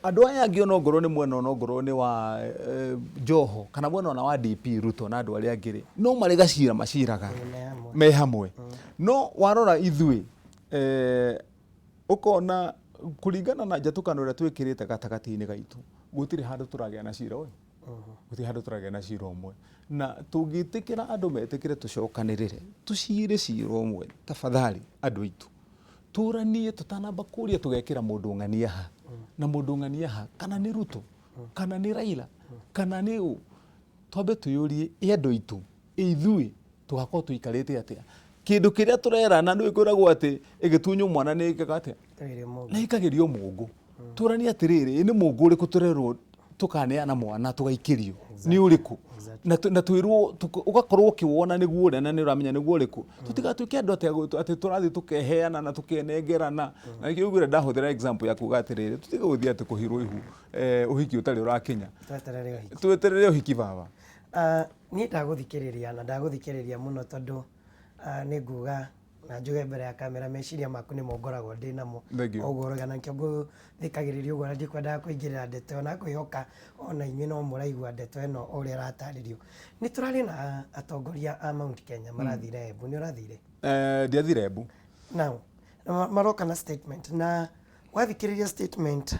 Andũ aya angĩ onongorwo nĩ mwena onongorwo nĩ wa Joho kana mwena ona wa DP Ruto na andũ arĩa angĩ rĩ no marĩ gacira maciraga me hamwe. No warora ithuĩ ũkona kũringana na njatũkano ũrĩa twĩkĩrĩte gatagatĩ-inĩ gaitũ gũtirĩ handũ tũragĩa na cira ũyũ gũtirĩ handũ tũragĩa na cira ũmwe. Na tũngĩtĩkĩra andũ metĩkĩre tũcokanĩrĩre tũcire cira ũmwe tafadhali andũ aitũ tũranie tũtanamba kũria tũgekĩra mũndũ ng'ania ha na mũndũ ng'ania ha kana nĩ Ruto kana nĩ Raila kana nĩ ũ twambe twĩyũrie andũ aitũ ithuĩ tũgakorwo tũikarĩte atĩa. Kĩndũ kĩrĩa tũrerana nĩ kwĩragwo atĩ ĩgĩtunywo mwana nĩ ĩkaga atĩa na ĩkagĩrio mũngũ. Tũranie atĩrĩrĩ nĩ mũngũ ũrĩkũ tũrerwo tũkaneana mwana tũgaikĩrio nĩ ũrĩkũ na twĩrwo ũgakorwo ũkĩwona nĩguo ũrĩa na nĩ ũramenya nĩguo ũrĩkũ. Tũtigatuĩke andũ atĩ tũrathiĩ tũkeheana na tũkenengerana. Na nĩkĩo ũguo ndahũthĩra example ya kuga atĩrĩrĩ tũtige gũthiĩ atĩ kũhirwo ihu ũhiki ũtarĩ ũrakinya tweterere ũhiki baba. Niĩ ndagũthikĩrĩria mũno tondũ nĩ nguga na njuge mbere ya kamera meciria maku nĩ mongoragwo ndĩ namo ũguo rũga na nkĩo ngũthikagĩrĩria ũguo ndikwendaga kũingĩrĩra ndeto na kwĩhoka ona inyuĩ no mũraigua ndeto ĩno ũrĩa ĩratarĩrio. Nĩ tũrarĩ na atongoria a Mount Kenya marathire Embu. Nĩ ũrathire? Ndiathire Embu. Now maroka na statement na wathikĩrĩria statement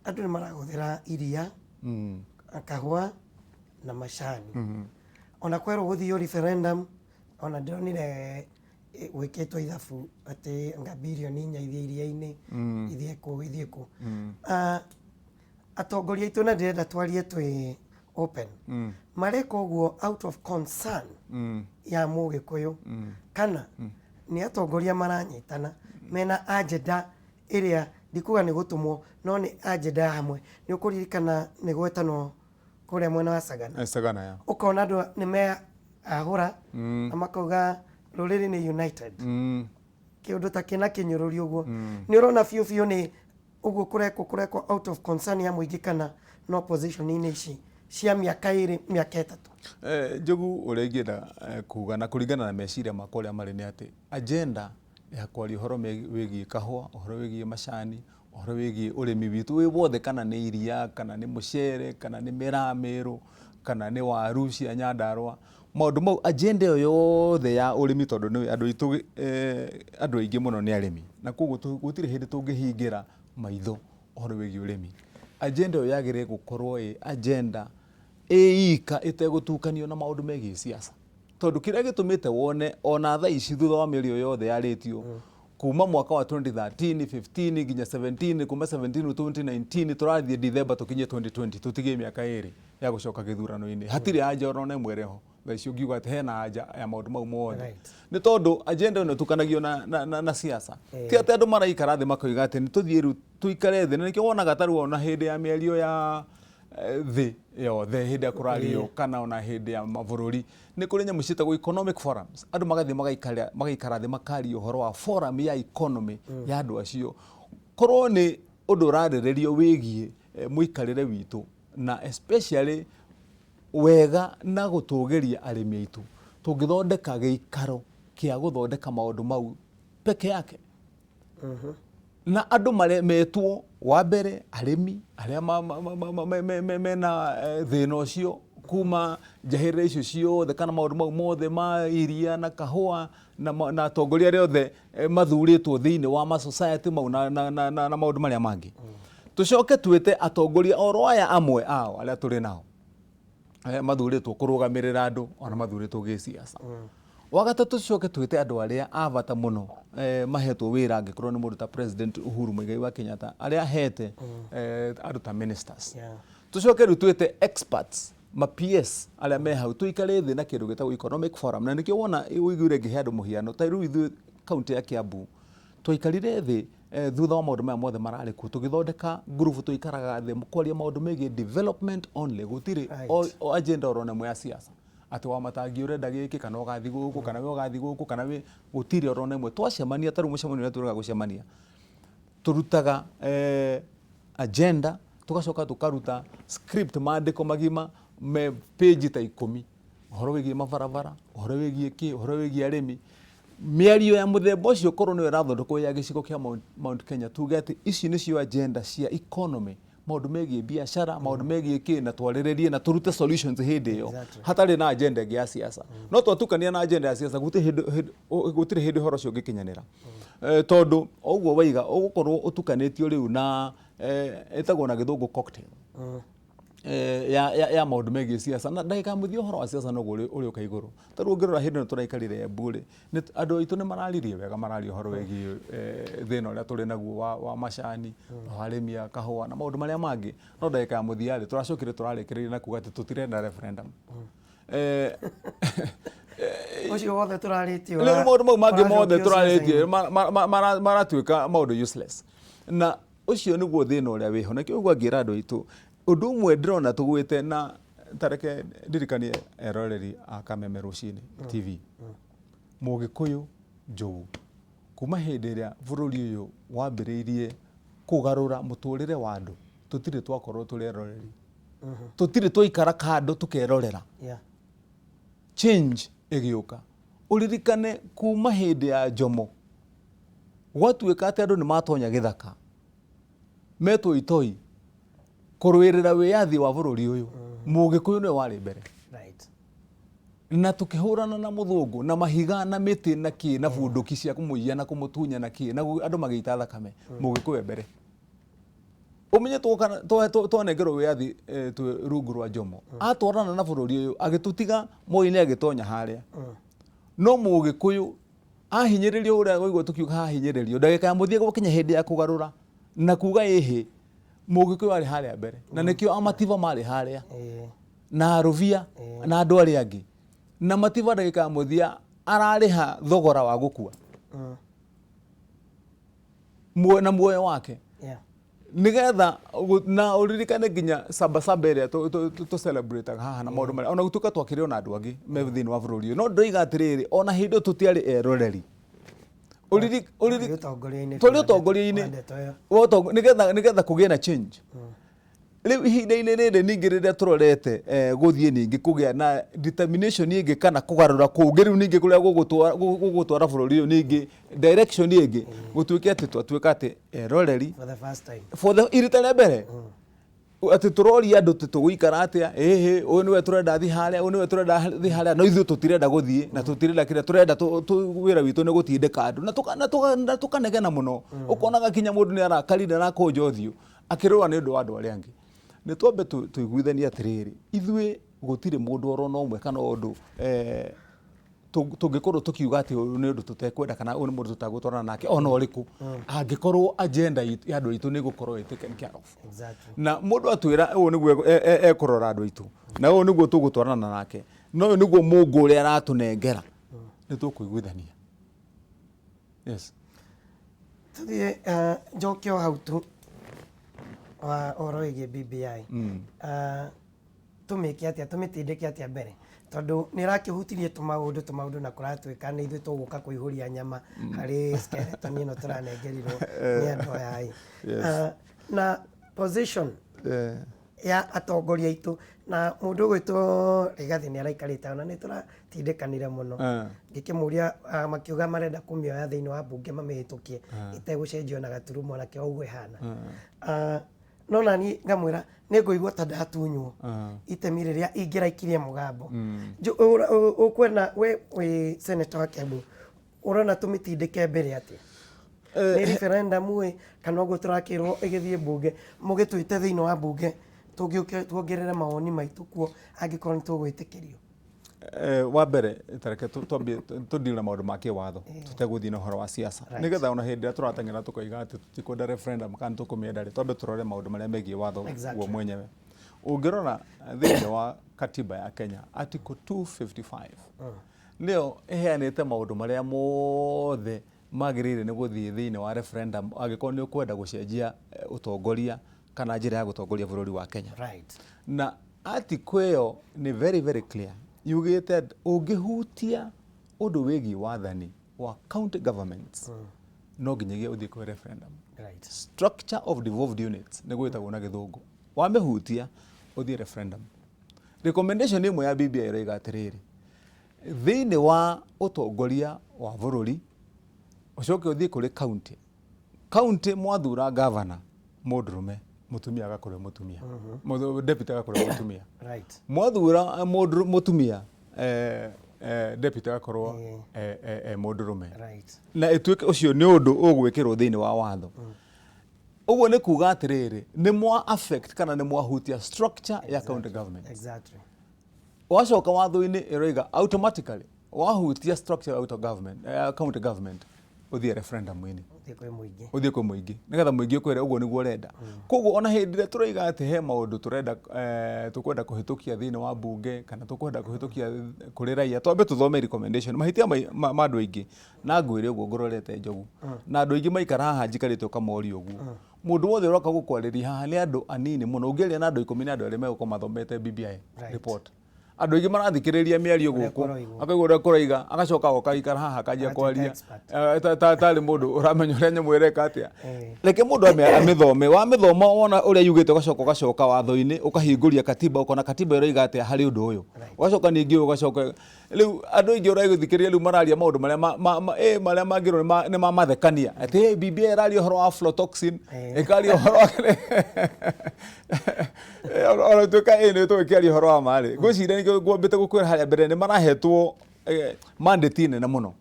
andũ nĩ marahũthĩra iria kahũa na macani ona kwerwo gũthiĩ referendum ona ndĩronire gwĩkĩtwo ithabu atĩ anga birioni 4 ithiĩ iria-inĩ ithiĩ kũ. Atongoria aitũ na ndĩrenda twarie twĩ open mareka ũguo out of concern ya Mũgĩkũyũ kana nĩ atongoria maranyitana mena agenda ĩrĩa ndikuga nĩ gũtũmwo no nĩ agenda hamwe. Nĩ ũkũririkana nĩ gwetanwo kũrĩa mwena wa Sagana ũkona andũ nĩ meahũra na makauga rũrĩrĩ nĩ united kĩũndũ ta kĩna kĩnyũrũrio ũguo. Nĩ ũrona biũ nĩ ũguo kũrekwo out of concern ya mũingĩ kana no opposition-inĩ ici cia mĩaka 2 mĩaka 3. Njogu ũrĩa ingĩenda kuga na kũringana na meciria makwa ũrĩa marĩ nĩ atĩ agenda ya kwaria ũhoro wĩgiĩ kahũa ũhoro wĩgiĩ macani ũhoro wĩgiĩ ũrĩmi witũ wĩ wothe kana nĩ iria kana nĩ mũcere kana nĩ mĩramĩro kana nĩ waru cia Nyandarũa maũndũ mau agenda ĩyo yothe ya ũrĩmi tondũ nĩ andũ aitũ andũ aingĩ mũno nĩ arĩmi na koguo gũtirĩ hĩndĩ tũngĩhingĩra maitho ũhoro wĩgiĩ ũrĩmi. Agenda ĩyo yagĩrĩire gũkorwo ĩ agenda ĩika ĩtegũtukanio na maũndũ megiĩ siasa tondũ kĩrĩa gĩtũmĩte wone ona thaa ici thutha wa mĩario yothe yarĩtio kuma mwaka wa 2013 15 nginya 17 kuma 17 2019 tũrathiĩ December tũkinyie 2020 tũtigie mĩaka 2 ya gũcoka gĩthurano-inĩ hatirĩ anja ona ĩmwe ĩreho thacio ngiuga ati hena anja ya maundu mau mothe ni tondu agenda ino tukanagio na siasa ti ati andu maraikara thi makoiga ati ni tuthie ru tuikare thi nikio wonaga taru ona hindi ya mĩario ya thi yothe hindi ya kurario kana ona hindi ya mabũrũri ni kuri nyamu ciitagwo economic forums andu magathie magaikara thi makaria uhoro wa forum ya economy ya andu acio korwo ni undu urarĩrĩrio wigie muikarire witu na especially wega na gutugeria arimi aitu tungithondeka giikaro kia guthondeka maundu mau peke yake na andu metwo wa mbere arimi aria mena thina ucio kuma njahĩrĩra icio ciothe kana maundu mau mothe ma iria na kahũa na atongoria aria othe mathuritwo thiini wa ma society mau na maundu maria mangi tucoke twite atongoria oro aya amwe ao aria turi nao mathuritwo kurugamirira andu ona mathuritwo giciasa wagatatu tucoke twite andu aria avata muno mahetwo wira angikorwo ni mundu ta President Uhuru Muigai wa Kenyatta aria hete andu ta ministers tucoke ru twite experts ma PS aria me hau tuikare thi na kindu gitagwo economic forum na nikio wona uiguire ngihe andu muhiano ta ru ithu county ya Kiambu tuikarire thi thutha wa maundu maya mothe marari ku tugithondeka group tuikaraga thi mukwaria maundu megie development only gutiri agenda orona mwe ya siasa ati WaMatangi urenda giki kana ugathi guku kana we ugathi guku kana we gutiri orona mwe twacemania taru mucemanio na turaga gucemania turutaga agenda tugacoka tukaruta script maandiko magima me page ta 10 uhoro wigie mabarabara uhoro wigie ki uhoro wigie arimi miario ya muthemba ucio korwo ni irathondekwo ya gicigo kia Mount Kenya tuge ati ici nicio agenda cia economy maundu megie biashara maundu megie ki na twariririe na turute solutions hindi yo hatari na agenda ya siasa no twatukania na agenda ya siasa gutiri hindi horo cio ngikinyanira tondu oguo waiga ugukorwo utukanitio riu na etagwo na githungu cocktail ya maundu megie siasa na ndagika muthio horo wa siasa no uri ukaiguru taru ngirora hindi no turaikarire mburi ni andu aitu ni mararirie wega marario horo wegie thina uria turi naguo wa macani wa arimi kahua na maundu maria mangi no ndagika muthiari turacokire turarikirie na kuga ati tutirenda referendum ucio wothe turaritio ni maundu mau mangi mothe turaritio maratuika maundu useless na ucio niguo thina uria wiho na kiugo ngira andu aitu undu umwe ndirona tugwite na tareke ndirikanie eroreri akameme rucini TV Mugikuyu Njogu kuma hindi ria bururi uyu wambiriirie kugarura muturire wa andu tutire twakorwo turi eroreri tutire twaikara kando tukerorera change igiuka uririkane kuma hindi ya Jomo gwatuika ati andu ni matonya githaka metwo itoi kurwirira wiyathi wa bururi uyu Mugikuyu ni wari mbere na tukihurana na muthungu na mahiga na miti na ki na bunduki cia kumuia na kumutunya na ki na andu magiita thakame Mugikuyu mbere umenye twanengerwo wiyathi twe rungu rwa Jomo atwarana na bururi uyu agitutiga Moi ni agitonya haria no Mugikuyu ahinyiririo uria goigwo tukiuga ahinyiririo ndagika ya muthie gwakinya hindi ya kugarura na kuga ihi Mugikuyu ari haria mbere na nikio amativa mari haria na Aruvia na andu ari angi na mativa ndagika muthia arariha thogora wa gukua na muoyo wake nigetha na uririkane nginya saba area to celebrate haha na maundu ona gutuka twakire ona andu angi me thini wa bururi no ndoiga atiriri ona hindo tutiari eroreri tuli utongoria-ini nigetha kugie na change riu ihinda-ini riri ningi riria turorete guthie ningi kugia na determination ingi kana kugarura kungi riu ningi kuria gugutwara bururi uyu ningi direction ingi gutuike ati twatuika ati eroreri for the irita ria mbere ati turori andu tuguikara atia uyu niwe turenda thi haria uyu niwe turenda thi haria no ithu tutirenda guthie na tutirenda kire turenda wira witu ni gutindika andu na tukanegena muno ukonaga kinya mundu ni arakarire na kunja uthio akirwa ni undu wa andu aria angi ni twambe tuiguithania atiriri ithue gutire mundu orona umwe kana undu tungikorwo tukiuga ati uyu ni undu tutekwenda kana uyu ni mundu tutagutwarana nake ona uriku angikorwo agenda ya andu aitu ni gukorwo taken care of na mundu atwira uyu niguo ekurora andu aitu na uyu niguo tugutwarana nake no niguo mungu uria aratunengera ni tukuiguithania. Yes. Tuthie njokio hau tu wa oroige BBI. Tumike atia tumitindike atia mbere tondu ni rakihutirie tumaundu na kuratwika ni ithu tuguka kuihuria nyama hari skeleton ino turanengerirwo ni andu aya na position ya atongoria itu na mundu gwitwo Rigathi ni araikarite ona ni turatindikanire muno ngikimuria makiuga marenda kumioya thiini wa bunge mamihitukie itegucenjio na gaturumo na kio ugu ihana no nani ngamwira ni nguigua ta ndatunywo itemi riria ingiraikirie mugambo ukwena we senator wa Kiambu urona tumitindike mbere ati ni referendum kana uguo turakirwo igithie bunge mugitwite thiini wa bunge tuongerere mawoni maitu kuo angikorwo ni tugwitikirio. Wa mbere tareke tudile na maundu ma kiwatho tuteguthii na uhoro wa siasa nigetha ona hindi ria turateng'era tukoiga ati tutikwenda referendum kana tukumienda ri tondu turore maundu maria megie watho guo mwenyewe. Ungirora thiini wa katiba ya Kenya article 255 nio iheanite maundu maria mothe magirire ni guthii thiini wa referendum agikorwo ni ukwenda gucenjia utongoria kana njira ya gutongoria bururi wa Kenya. Na article iyo ni very clear yugite ungihutia undu wigi wathani wa county governments no nginyagia uthii kwa referendum. Structure of devolved units ni gwitagwo na githungu wamehutia uthii referendum. Recommendation imwe ya BBI iroiga atiriri thiini wa utongoria wa bururi ucoke uthii kuri county mwathura governor mundurume mutumia agakorwo mutumia deputy agakorwo mutumia mwathura mutumia deputy agakorwo mundurume na ituike ucio ni undu ugwikirwo thiini wa watho. Uguo ni kuga atiriri ni mwa affect kana ni mwahutia structure ya county government. Wacoka watho-ini iroiga automatically wahutia structure ya county government uthie referendum ini uthie kwi muingi nigetha muingi ukwire uguo niguo urenda. Koguo ona hindi ria turoiga ati he maundu turenda tukwenda kuhitukia thiini wa bunge kana tukwenda kuhitukia kuri raia twambe tuthome recommendation mahitia ma andu aingi na ngwire uguo ngororete njogu na andu aingi maikara haha njikarite ukamori uguo mundu wothe uroka gukwariria haha ni andu anini muno ungeria na andu 10 na andu aria megukoma mathomete BBI report andu aingi marathikiriria miario guku akaigua uria kuraiga agacoka okaikara haha akajia kwaria tari mundu uramenya uria nyamu ireka atia reke mundu amithome wa mithoma wona uria yugite ugacoka watho-ini ukahinguria katiba ukona katiba iroiga atia hari undu uyu ugacoka ningi ugacoka riu andu aingi urai guthikiriria riu mararia maundu maria mangirwo ni mamathekania ati BBI iraria uhoro wa aflatoxin ikaria uhoro ora tuka ni tukiaria uhoro wa mari gwiciria ni ngwambite gukwira haria mbere ni marahetwo mandate nene muno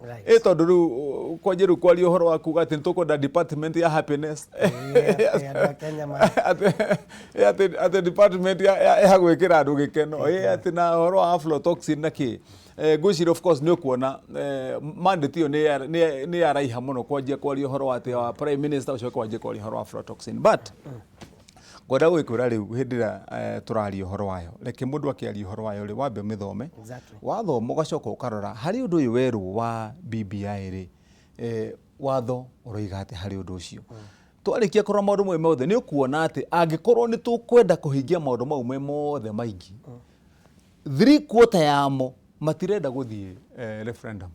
tondu riu kwanjiru kwaria uhoro wa kuga ati tukwenda department ya happiness ati department ya gwikira andu gikeno ati na uhoro wa aflatoxin na ki gwiciria of course ni ukuona mandate iyo ni araiha muno kwanjia kwaria uhoro wa ati wa prime minister ucio kwanjia kwaria uhoro wa aflatoxin but gwenda gwikura riu hindi ria turaria uhoro wayo reke mundu akiaria uhoro wayo ri wambe mithome wathoma ugacoka ukarora hari undu uyu weru wa BBI ri watho uroiga ati hari undu ucio twarikia kurora maundu mwe mothe ni ukuona ati angikorwo ni tukwenda kuhingia maundu mau mothe maingi 3/4 yamo matirenda guthie referendum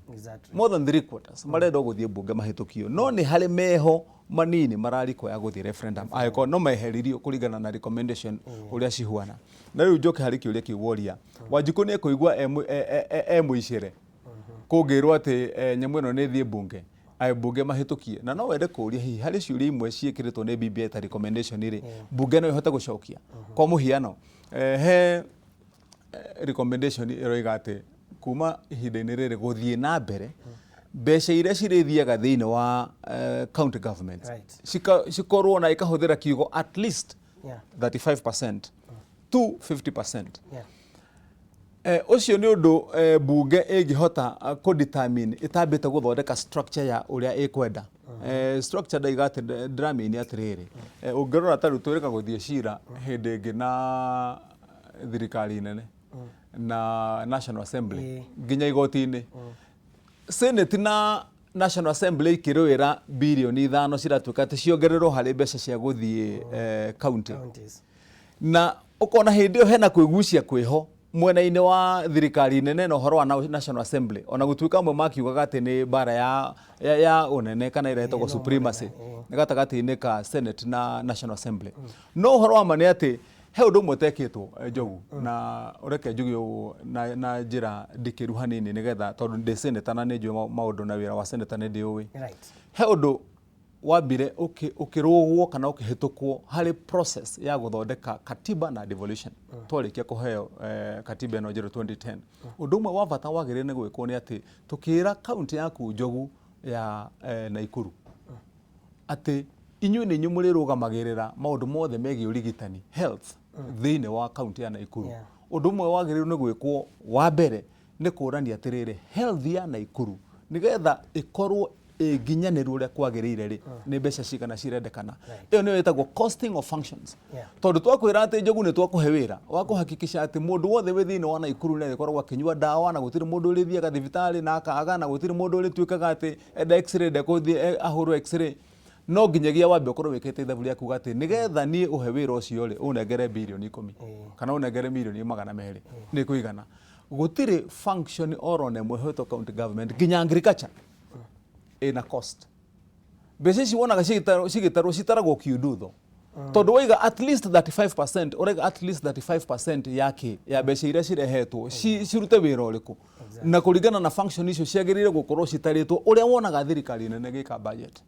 more than 3/4 marenda guthie bunge mahitukio no ni hari meho manini marariko ya guthie referendum aiko no meheririo kuringana na recommendation uria cihuana na riu njoke hari kiuria kiuria Wanjiku ni kuigua muicire kungirwo ati nyamu ino ni thie bunge bunge mahitukie na no wende kuria hihi hari ciuria imwe ciikiritwo ni BBI ta recommendation iri bunge no ihote gucokia kwa muhiano he recommendation iroiga ati kuma ihinda-ini riri guthie na mbere mbeca iria cirithiaga thiini wa county government cikorwo na ikahuthira kiugo at least 35% to 50%. Ucio ni undu bunge ingihota ku determine itambite guthondeka structure ya uria ikwenda structure daiga ati dramini atiriri ungirora taru twirika guthie cira hindi ingi na thirikari nene na National Assembly nginya igoti-ini Senate na National Assembly ikirwira bilioni 5 ciratuika ati ciongererwo hari mbeca cia guthie county na ukona hindi yo hena kwigucia kwiho mwena-ini wa thirikari nene na uhoro wa National Assembly ona gutuika amwe makiugaga ati ni bara ya unene kana iretagwo supremacy ni gatagati-ini ka Senate na National Assembly no uhoro wa mane ati he undu umwe tekitwo Njogu na ureke njugi na njira ndikiru hanini nigetha tondu ndi Senator na ninjue maundu na wira wa Senator ni ndiuwi he undu wambire ukirugwo kana ukihitukwo hari process ya guthondeka katiba na devolution twarikia kuheo katiba no 2010 undu umwe wa bata wagire ni gwikwo ni ati tukira county yaku Njogu ya Naikuru ati inyuĩ nĩ inyuĩ mũrĩrũgamagĩrĩra maũndũ mothe megiĩ ũrigitani health thĩinĩ wa kaunti ya Naikuru ũndũ ũmwe wagĩrĩirwo nĩ gwĩkwo wa mbere nĩ kũrania atĩrĩrĩ health ya Naikuru nĩgetha ĩkorwo ĩnginyanĩru ũrĩa kwagĩrĩire rĩ nĩ mbeca cigana cirendekana ĩyo nĩyo ĩtagwo costing of functions tondũ twakwĩra atĩ Njogu nĩ twakũhe wĩra wa kũhakikisha atĩ mũndũ wothe wĩ thĩinĩ wa Naikuru nĩ agĩkoragwo akĩnyua ndawa na gũtirĩ mũndũ ũrĩthiaga thibitarĩ na akaga na gũtirĩ mũndũ ũrĩtuĩkaga atĩ enda x-ray ndekũthiĩ ahũrwo x-ray no nginyagia wambe ukorwo wikite ithabu ya kuga ati nigetha nie uhe wira ucio ri unengere bilioni 10 kana unengere milioni 200 ni kuigana gutiri function oro na mweheto county government nginya agriculture ina cost besici wonaga cigitarwo citaragwo kiundutho tondu waiga at least 35% urega at least 35% yake ya mbeca iria cirehetwo cirute wira uriku na kuringana na function icio ciagirire gukorwo citaritwo uria wonaga thirikari nene gika budget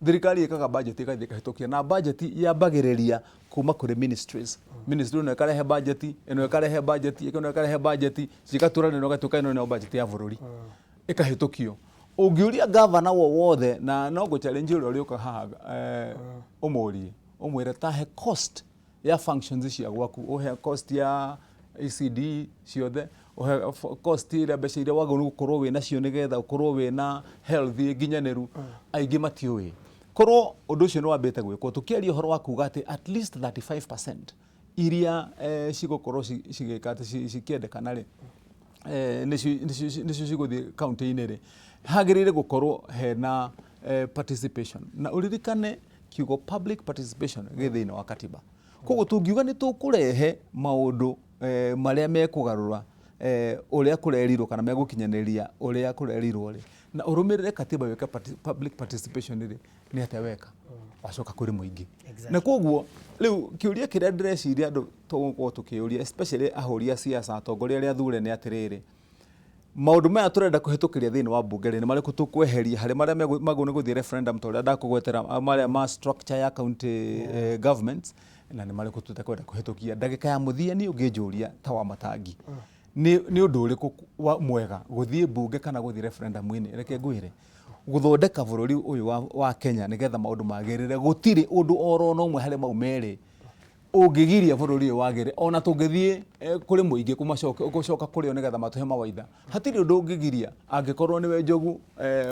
thirikari ikaga budget ikathie kahitokia na budget yambagiriria kuma kuri ministries ministry no ikarehe budget eno ikarehe budget eno ikarehe budget cigaturana no gatuka eno no budget ya bururi ikahitokio ungiuria governor wothe na no go challenge uri uka haha umurie umwire tahe cost ya functions cia gwaku uhe cost ya ECD ciothe uhe cost ile mbeca iria wagonu gukorwo wina cio nigetha ukorwo wina health nginyaniru aingi matiuwi korwo undu ucio ni wambite gwikwo tukiaria horo wa kuga ati at least 35% iria cigokorwo cigikate cikiendekana ri nicio ciguthie county-ini ri hagirire gukorwo hena participation na uririkane kiugo public participation githini wa katiba koguo tungiuga ni tukurehe maundu maria mekugarura uria kurerirwo kana megukinyaniria uria kurerirwo ri na urumirire katiba weka public participation ri ni ateweka wacoka kuri muingi na koguo riu kiuria kiria ndreciria andu tugukorwo tukiuria especially ahuri a siasa atongoria aria thure ni atiriri maundu maya turenda kuhitukiria thini wa bunge ni mariko tukweheria hari maria magone guthie referendum toria ndakugwetera maria ma structure ya county governments na ni mariko tutakwenda kuhitukia ndagika ya muthia ni ungijuria ta WaMatangi ni undu uriku mwega guthie bunge kana guthie referendum-ini reke ngwire guthondeka bururi uyu wa Kenya nigetha maundu magirire gutiri undu oro no umwe hari maumeri ungigiria bururi wagire ona tungithie kuri muingi gucoka kuri nigetha matuhe mawaitha hatiri undu ungigiria angikorwo niwe Njogu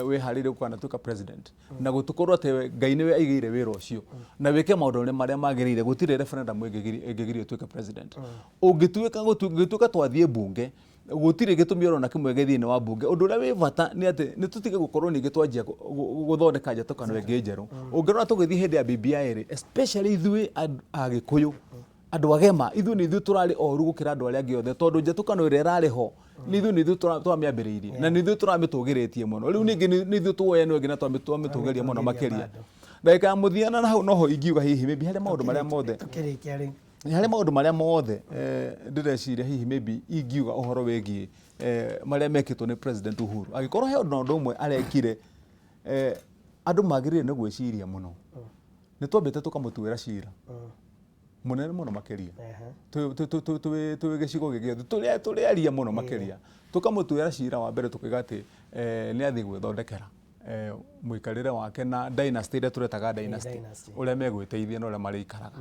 wiharire kana tuka president na gutukorwo ate Ngai niwe aigire wira ucio na wike maundu maria magirire gutiri referendum ingigirio tuka president ungituika twathie bunge gutiri gitumi oro na kimwe githini wa bunge undu uria wi bata ni ati ni tutige gukorwo ningi twanjia guthondeka njatũkano ingi njeru ungirona tugithii hindi ya BBI ri especially ithui agikuyu andu agema ithui ni ithui turari oru gukira andu aria angi othe tondu njatũkano iria irari ho ni ithui twamiambiriirie na ni ithui turamitugiritie muno riu ningi ni ithui tuoye no ngi na twamitugeria muno makiria ndagika muthiana na hau noho ingiuga hihi maybe hari maundu maria mothe tukirikia ri hari maundu maria mothe ndireciria hihi maybe ingiuga uhoro wegie maria mekitwo ni president Uhuru agikorwo he undu umwe arekire andu magirire ni gwiciria muno ni twambite tukamutuira cira munene muno makiria tu gicigo gigiothe turiaria muno makiria tukamutuira cira wa mbere tukiga ati ni athi gwithondekera muikarire wake na dynasty ile turetaga dynasty uria megwiteithia na uria marikaraga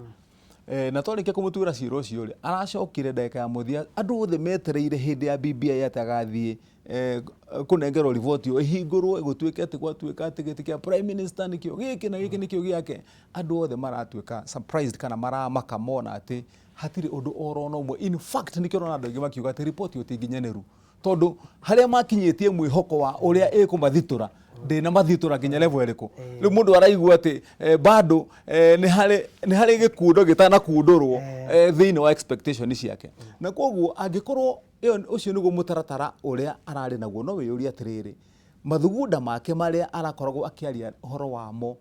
na twarikia kumutura cira ucio ri aracokire ndeka ya muthia andu othe metereire hindi ya BBI atagathie kunengerwo riboti yo ihingurwo gutuike ati gwatuika ati giti kia prime minister nikio giki na giki nikio giake andu othe maratuika surprised kana maramaka mona ati hatiri undu orono mwe. In fact nikirona andu aingi makiuga ati report utinginyaneru tondu haria makinyitie mwihoko wa uria ikumathitura ndina mathitura nginya level iriku riu mundu araigua ati bado ni hari gikundo gitana kundurwo thiini wa expectation ciake na koguo angikorwo ucio niguo mutaratara uria arari naguo no wiyuria atiriri mathugunda make maria arakoragwo akiaria horo wamo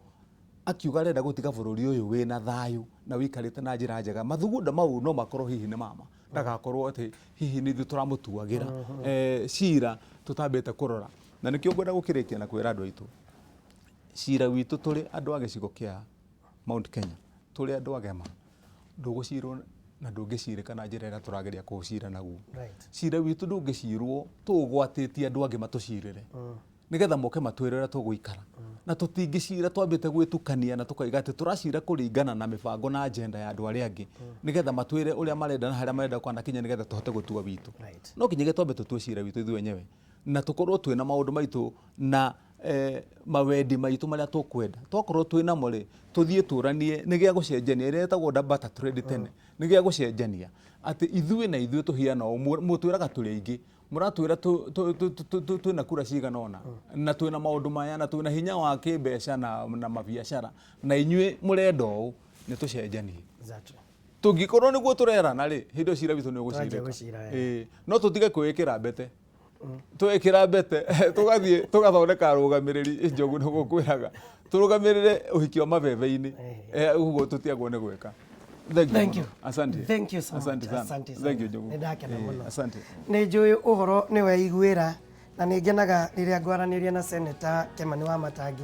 akiuga arenda gutiga bururi uyu wina thayu na wikarite na njira njega mathugunda mau no makorwo hihi ni mama ndagakorwo ati hihi ni thu turamutuagira cira tutambite kurora na nikio ngwenda gukirikia na kwira andu aitu cira witu turi andu a gicigo kia Mount Kenya turi andu agema ndugucirwo na ndungicirika na njira ira turageria kucira naguo cira witu ndungicirwo tugwatitie andu angi matucirire nigetha moke matwirira tuguikara na tutingicira twambite gwitukania na tukaiga ati turacira kuringana na mibango na agenda ya andu aria angi nigetha matwire uria marenda na haria marenda kwana kinya nigetha tuhote gutua witu no kinyege twambite tutue cira witu ithu wenyewe na tukorwo twina maundu maitu na mawendi maitu maria tukwenda twakorwo twina mo ri tuthie turanie nigia gucenjania ire etagwo dabata trade tene nigia gucenjania ati ithuĩ na ithuĩ tuhiana mutwiraga turi aingi muratwira twina kura cigana ona na twina maundu maya na twina hinya wa kimbeca na mabiacara na inyuĩ murenda ũũ ni tucenjanie tungikorwo niguo turerana ri hindo cira witu ni ugucirika no tutige kwikira mbete twikira mbete tugathie tugathondeka rugamiriri njogu ni gukwiraga turugamirire uhiki wa mabebe-ini uguo tutiagwo ni gwika. Thank you. Asante. Thank you so much. Asante. Thank you Njogu. Ndakena muno. Asante. Ni njui uhoro ni weiguira na ni ngenaga riria ngwaraniria na Seneta Kimani WaMatangi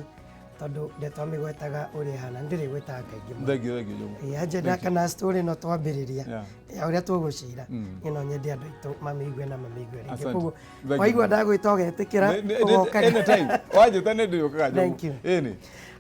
tondu ndetwa migwetaga uri hana ndiri gwetaga kaingi. Thank you Njogu. Ajenda kana story no twambiriria ya uria tugucira ino nyende andu itu mamiigwe na mamiigwe ringi koguo waigua ndagwita ugetikira anytime wajita ni ndiukaga Njogu. Thank you.